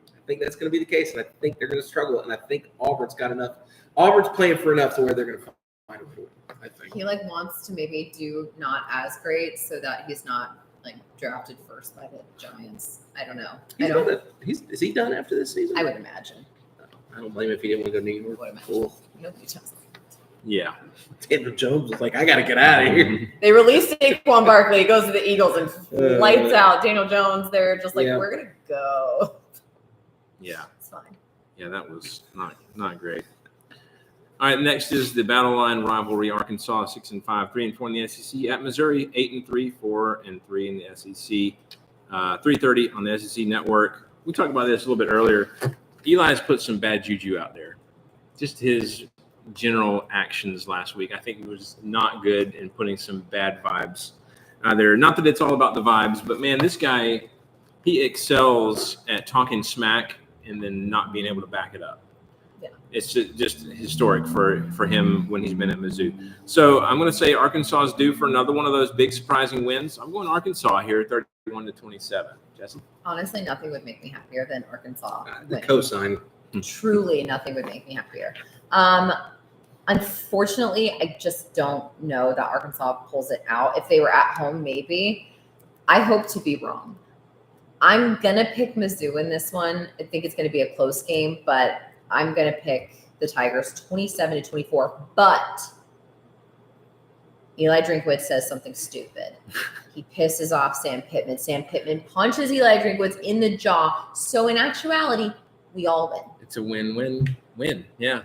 I think that's gonna be the case, and I think they're gonna struggle. And I think Auburn's got enough. Auburn's playing for enough to where they're gonna find a way. I think He wants to maybe do not as great so that he's not drafted first by the Giants. I don't know. Is he done after this season? I would imagine. I don't blame him if he didn't want to go to New York. Would imagine. Cool. Nobody does. Yeah. Daniel Jones was like, I got to get out of here. They released Saquon Barkley. He goes to the Eagles and lights out. Daniel Jones, they're just Yeah. we're going to go. Yeah. It's fine. Yeah, that was not great. All right, next is the Battle Line Rivalry. Arkansas 6-5, 3-4 in the SEC at Missouri 8-3, 4-3 in the SEC. 3:30 on the SEC Network. We talked about this a little bit earlier. Eli's put some bad juju out there. Just his general actions last week, I think, was not good in putting some bad vibes out there. Not that it's all about the vibes, but man, this guy, he excels at talking smack and then not being able to back it up. Yeah. It's just historic for him when he's been at Mizzou. So I'm going to say Arkansas is due for another one of those big surprising wins. I'm going Arkansas here, 31-27. Jesse? Honestly, nothing would make me happier than Arkansas. The winning. cosign. Truly, nothing would make me happier. Unfortunately, I just don't know that Arkansas pulls it out. If they were at home, maybe. I hope to be wrong. I'm going to pick Mizzou in this one. I think it's going to be a close game, but I'm going to pick the Tigers 27-24. But Eli Drinkwitz says something stupid. He pisses off Sam Pittman. Sam Pittman punches Eli Drinkwitz in the jaw. So in actuality, we all win. It's a win-win-win. Yeah.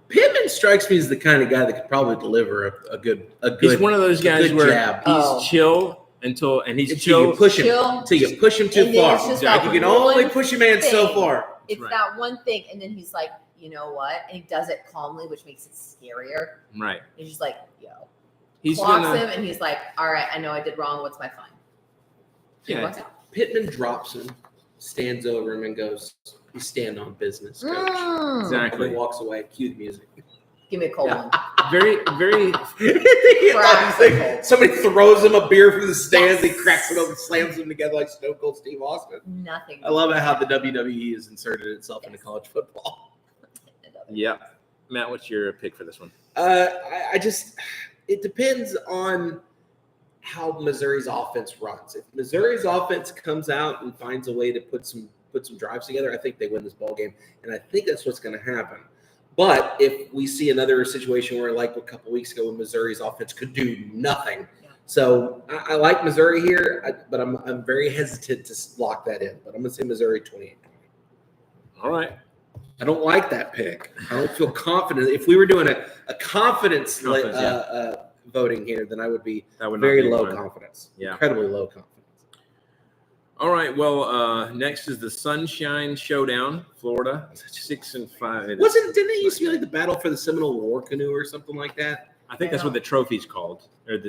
Pittman strikes me as the kind of guy that could probably deliver a good. He's one of those guys where jab. he's chill until you chill. push him until you push him too And then far. it's just Exactly. that You can only one push a man so thing. far. It's Right. that one thing, and then he's like, you know what? And he does it calmly, which makes it scarier. Right. He's just like, yo. He's Clocks gonna. him, and he's like, all right, I know I did wrong. What's my fine? He Yeah. walks out. Pittman drops him, stands over him, and goes, "You stand on business, coach." Mm. Exactly. And then walks away. Cue the music. Give me a cold one. Very. Somebody throws him a beer from the stands. Yes. He cracks it open, slams them together like Stone Cold Steve Austin. Nothing. I love it how the WWE has inserted itself into college football. Yep. Matt, what's your pick for this one? I just, it depends on how Missouri's offense runs. If Missouri's offense comes out and finds a way to put some drives together, I think they win this ball game, and I think that's what's going to happen. But if we see another situation where, like a couple weeks ago, when Missouri's offense could do nothing, so I like Missouri here, but I'm very hesitant to lock that in. But I'm going to say Missouri 28. All right. I don't like that pick. I don't feel confident. If we were doing a confidence voting here, then I would be very low confidence. Yeah. Incredibly low confidence. All right. Well, next is the Sunshine Showdown, Florida, 6-5. Didn't it used to be like the battle for the Seminole War Canoe or something like that? I think that's what the trophy's called, or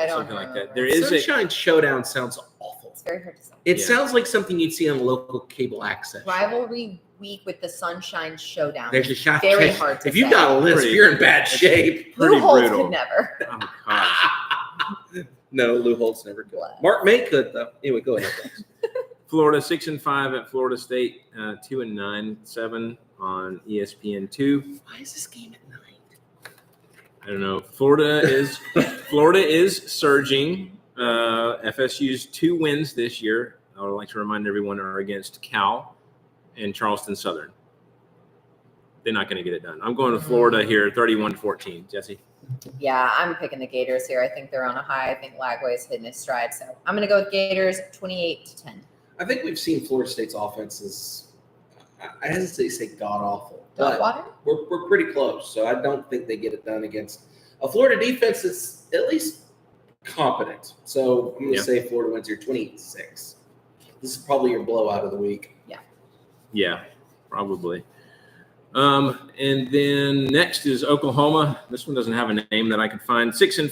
something like that. There is Sunshine Showdown sounds awful. It's very hard to say. It sounds like something you'd see on a local cable access. Rivalry week with the Sunshine Showdown. There's a shot. Very hard to If you've say. got a list, you're in bad shape. Lou pretty Holtz brutal. could never. Oh gosh. No, Lou Holtz never could. What? Mark May could though. Anyway, go ahead. Florida 6-5 at Florida State, 2-9, 7 on ESPN2. Why is this game at night? I don't know. Florida is surging. FSU's 2 wins this year, I would like to remind everyone, are against Cal and Charleston Southern. They're not going to get it done. I'm going to Florida here, 31-14. Jesse? Yeah, I'm picking the Gators here. I think they're on a high. I think Lagway's hitting his stride. So I'm going to go with Gators 28-10. I think we've seen Florida State's offenses. I hesitate to say god awful, Dog but water? we're pretty close. So I don't think they get it done against a Florida defense that's at least competent. So I'm going to say Florida wins here 28-6. This is probably your blowout of the week. Yeah, probably. And then next is Oklahoma. This one doesn't have a name that I can find. 6-5,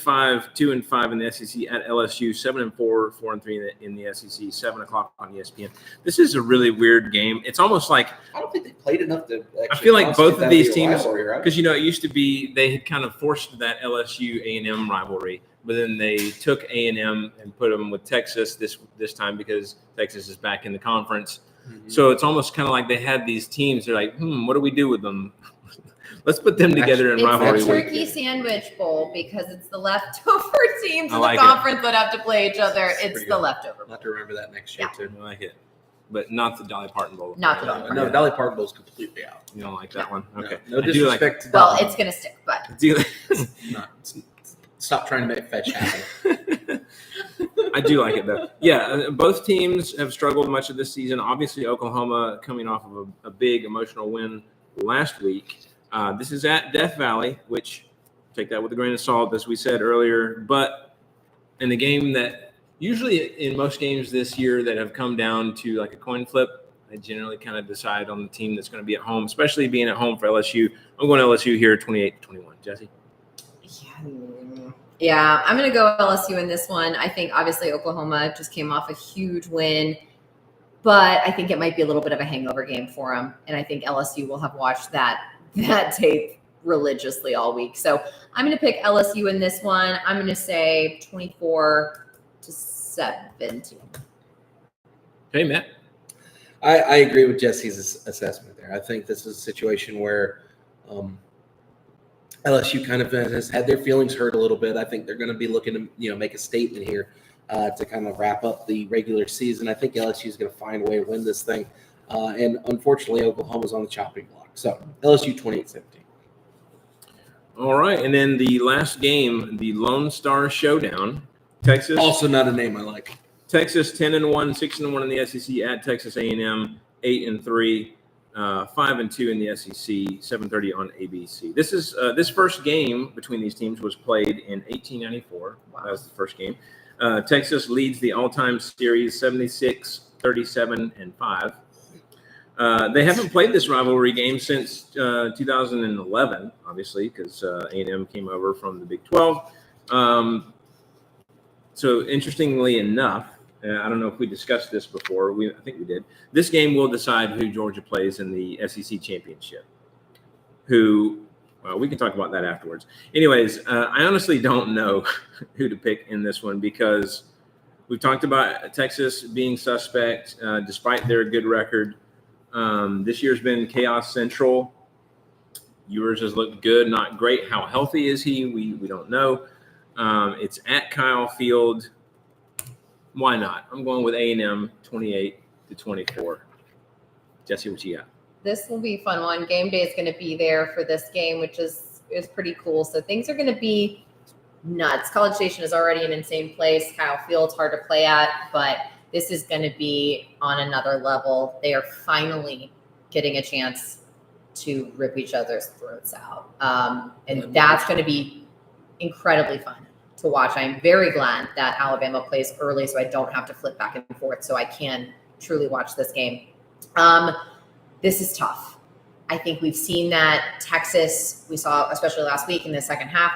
2-5 in the SEC at LSU. 7-4, 4-3 in the SEC. 7:00 on ESPN. This is a really weird game. It's almost like I don't think they played enough to. I feel like both of these teams, right? because it used to be they had kind of forced that LSU A&M rivalry, but then they took A&M and put them with Texas this time because Texas is back in the conference. Mm-hmm. So it's almost kind of like they had these teams. They're like, what do we do with them? Let's put them together in rivalry It's the week. turkey sandwich bowl because it's the leftover teams in like the it. conference that have to play each other. It's pretty the good. leftover I'll bowl. have to remember that next year too. I like it, but not the Dolly Parton Bowl. Not the Dolly Parton. No, Dolly Parton Bowl's completely out. You don't like that one? Okay. No I do like- disrespect to Well, Dolly. it's going to stick, but Stop trying to make fetch happen. I do like it though. Yeah, both teams have struggled much of this season. Obviously, Oklahoma coming off of a big emotional win last week. This is at Death Valley, which take that with a grain of salt, as we said earlier. But in the game that usually in most games this year that have come down to like a coin flip, I generally kind of decide on the team that's going to be at home, especially being at home for LSU. I'm going LSU here 28-21. Jesse? Yeah, I'm going to go LSU in this one. I think obviously Oklahoma just came off a huge win, but I think it might be a little bit of a hangover game for them. And I think LSU will have watched that tape religiously all week. So I'm going to pick LSU in this one. I'm going to say 24-17. Hey, Matt. I agree with Jesse's assessment there. I think this is a situation where LSU kind of has had their feelings hurt a little bit. I think they're going to be looking to make a statement here to kind of wrap up the regular season. I think LSU is going to find a way to win this thing. And unfortunately, Oklahoma's on the chopping block. So LSU 28-17. All right. And then the last game, the Lone Star Showdown. Texas. Also not a name I like. Texas 10-1, 6-1 in the SEC at Texas A&M, 8-3, 5-2 in the SEC, 7:30 on ABC. This is this first game between these teams was played in 1894. Wow. That was the first game. Texas leads the all-time series 76-37-5. They haven't played this rivalry game since 2011, obviously, because A&M came over from the Big 12. So interestingly enough, I don't know if we discussed this before. I think we did. This game will decide who Georgia plays in the SEC championship. Well, we can talk about that afterwards. Anyways, I honestly don't know who to pick in this one because we've talked about Texas being suspect despite their good record. This year's been chaos central. Ewers has looked good, not great. How healthy is he? We don't know. It's at Kyle Field. Why not? I'm going with A&M 28-24. Jesse, what you got? This will be a fun one. Game day is going to be there for this game, which is pretty cool. So things are going to be nuts. College Station is already an insane place. Kyle Field's hard to play at, but this is going to be on another level. They are finally getting a chance to rip each other's throats out. And that's going to be incredibly fun to watch. I'm very glad that Alabama plays early so I don't have to flip back and forth so I can truly watch this game. This is tough. I think we've seen that Texas, we saw especially last week in the second half,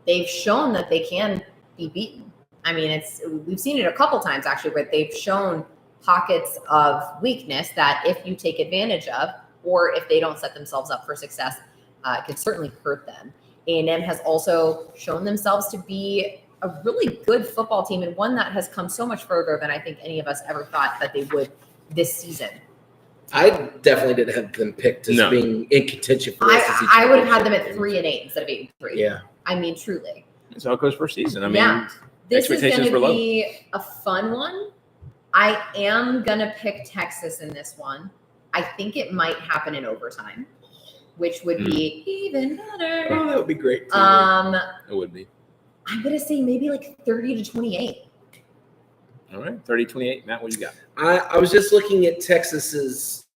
they've shown that they can be beaten. I mean, we've seen it a couple times actually where they've shown pockets of weakness that if you take advantage of or if they don't set themselves up for success, it could certainly hurt them. A&M has also shown themselves to be a really good football team and one that has come so much further than I think any of us ever thought that they would this season. I definitely didn't have them picked as being in contention for the SEC. I would have had them at 3-8 instead of 8-3. Yeah. I mean, truly. It's how it goes first season. I mean, yeah. This is going to low. be a fun one. I am going to pick Texas in this one. I think it might happen in overtime, which would be even better. Oh, that would be great. It would be. I'm going to say maybe like 30-28. All right, 30-28. Matt, what you got? I was just looking at Texas's,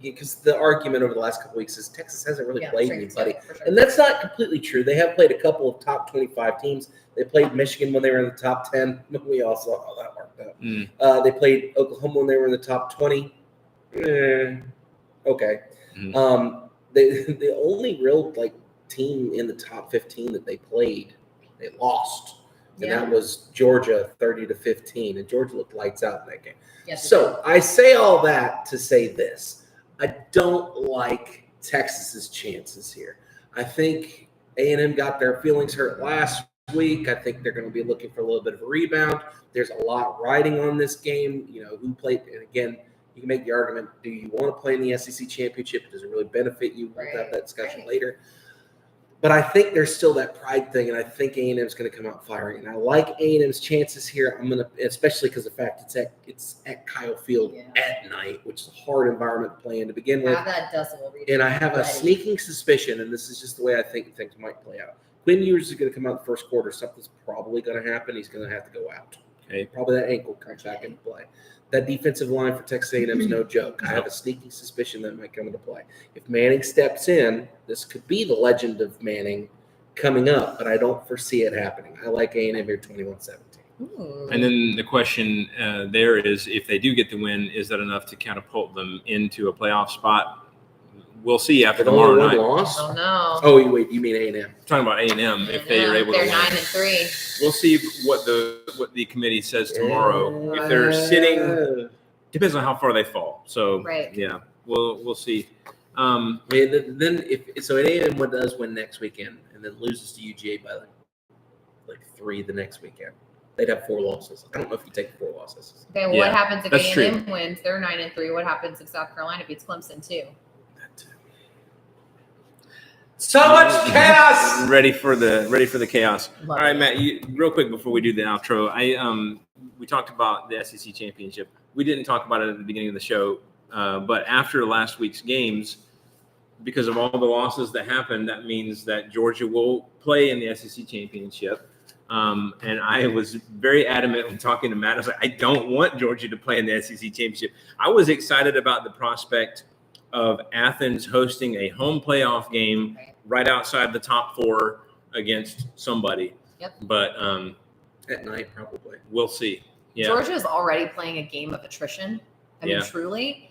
because the argument over the last couple weeks is Texas hasn't really played anybody. Sure. And that's not completely true. They have played a couple of top 25 teams. They played Michigan when they were in the top 10. We all saw how that worked out. They played Oklahoma when they were in the top 20. Okay. The only real team in the top 15 that they played, they lost. And that was Georgia 30-15. And Georgia looked lights out in that game. Yes, so I say all that to say this. I don't like Texas's chances here. I think A&M got their feelings hurt last week. I think they're going to be looking for a little bit of a rebound. There's a lot riding on this game. Who played, and again, you can make the argument, do you want to play in the SEC championship? Does it really benefit you? We'll have that discussion later. But I think there's still that pride thing, and I think A&M is going to come out firing. And I like A&M's chances here. I'm going to, especially because of the fact it's at Kyle Field at night, which is a hard environment to play in to begin with. Have that decibel reading. And I have a sneaking suspicion, and this is just the way I think things might play out. Quinn Ewers is going to come out in the first quarter. Something's probably going to happen. He's going to have to go out. Okay. Probably that ankle comes back into play. That defensive line for Texas A&M is no joke. I have a sneaky suspicion that might come into play. If Manning steps in, this could be the legend of Manning coming up, but I don't foresee it happening. I like A&M here 21-17. And then the question there is, if they do get the win, is that enough to catapult them into a playoff spot? We'll see after tomorrow night. Loss? Oh no. Oh wait, you mean A&M? I'm talking about A&M. If they are able to they're win, 9-3. we'll see what the committee says tomorrow. If they're sitting, depends on how far they fall. So Right. yeah, we'll see. I mean, then if A&M does win next weekend and then loses to UGA by like 3 the next weekend, they'd have 4 losses. I don't know if you take 4 losses. Okay, well, Yeah, what happens if that's A&M wins? They're 9-3. What happens if South Carolina beats Clemson too? So much chaos. Ready for the chaos. Love All right, it. Matt. Real quick before we do the outro, we talked about the SEC championship. We didn't talk about it at the beginning of the show, but after last week's games, because of all the losses that happened, that means that Georgia will play in the SEC championship. And I was very adamant when talking to Matt. I was like, I don't want Georgia to play in the SEC championship. I was excited about the prospect of Athens hosting a home playoff game right outside the top 4 against somebody. Yep. But At night, probably. we'll see. Yeah. Georgia is already playing a game of attrition. I mean, Yeah. truly.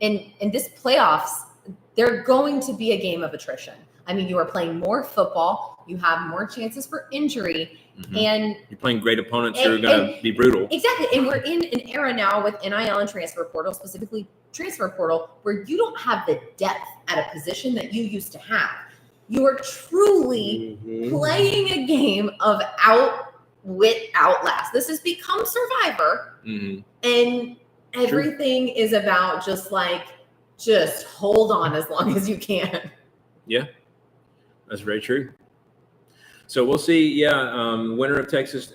In this playoffs, they're going to be a game of attrition. I mean, you are playing more football. You have more chances for injury. Mhm. And You're playing great opponents who are going to be brutal. exactly. And we're in an era now with NIL and transfer portal, specifically transfer portal, where you don't have the depth at a position that you used to have. You are truly playing a game of outwit, outlast. This has become Survivor, Mhm. and everything is about just hold on as long as you can. Yeah, that's very true. So we'll see. Yeah, winner of Texas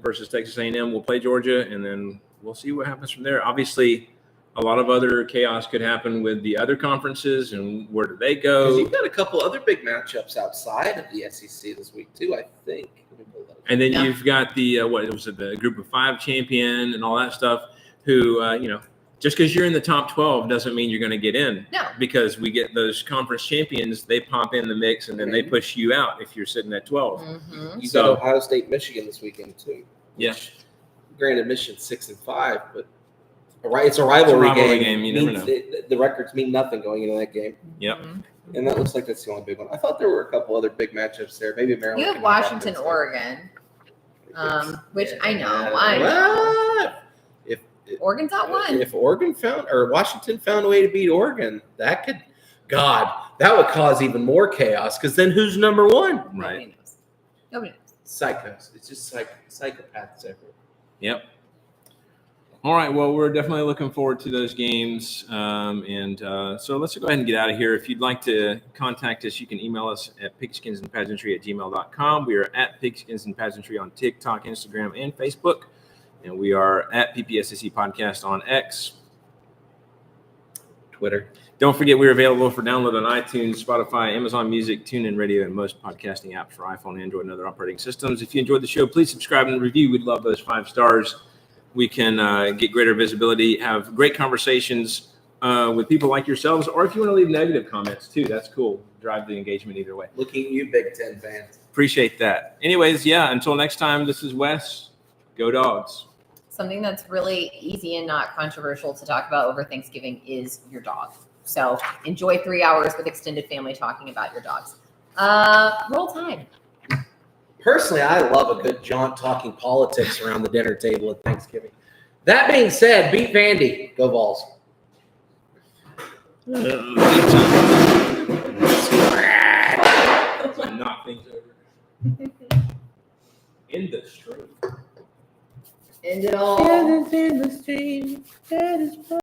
versus Texas A&M will play Georgia, and then we'll see what happens from there. Obviously, a lot of other chaos could happen with the other conferences, and where do they Because go? you've got a couple other big matchups outside of the SEC this week too, I think. Let me pull that up. And then Yeah. you've got the the Group of 5 champion and all that stuff. Who just because you're in the top 12 doesn't mean you're going to get in. No. Because we get those conference champions, they pop in the mix, and then they push you out if you're sitting at 12. Mm-hmm. You So- got Ohio State, Michigan this weekend too. Yeah. Which, granted, Michigan's 6-5, but it's a rivalry game. You never know. The records mean nothing going into that game, Yep. and that looks like that's the only big one. I thought there were a couple other big matchups there. Maybe Maryland. You have can knock off Washington, Penn State. Oregon, which I know. Well, if Oregon's at 1. If Washington found a way to beat Oregon, that would cause even more chaos. Because then who's number 1? Nobody knows. Nobody knows. Psychos. It's just psychopaths everywhere. Yep. All right. Well, we're definitely looking forward to those games. So let's go ahead and get out of here. If you'd like to contact us, you can email us at pigskinsandpageantry@gmail.com. We are at Pigskins and Pageantry on TikTok, Instagram, and Facebook. And we are at PPSAC Podcast on X. Twitter. Don't forget, we're available for download on iTunes, Spotify, Amazon Music, TuneIn Radio, and most podcasting apps for iPhone, Android, and other operating systems. If you enjoyed the show, please subscribe and review. We'd love those 5 stars. We can get greater visibility, have great conversations with people like yourselves, or if you want to leave negative comments too, that's cool. Drive the engagement either way. Looking at you, Big Ten fans. Appreciate that. Anyways, yeah, until next time, this is Wes. Go Dogs. Something that's really easy and not controversial to talk about over Thanksgiving is your dog. So enjoy 3 hours with extended family talking about your dogs. Roll Tide. Personally, I love a good jaunt talking politics around the dinner table at Thanksgiving. That being said, beat Vandy. Go Vols. Knock things over. In the street. End it all. In the stream, that is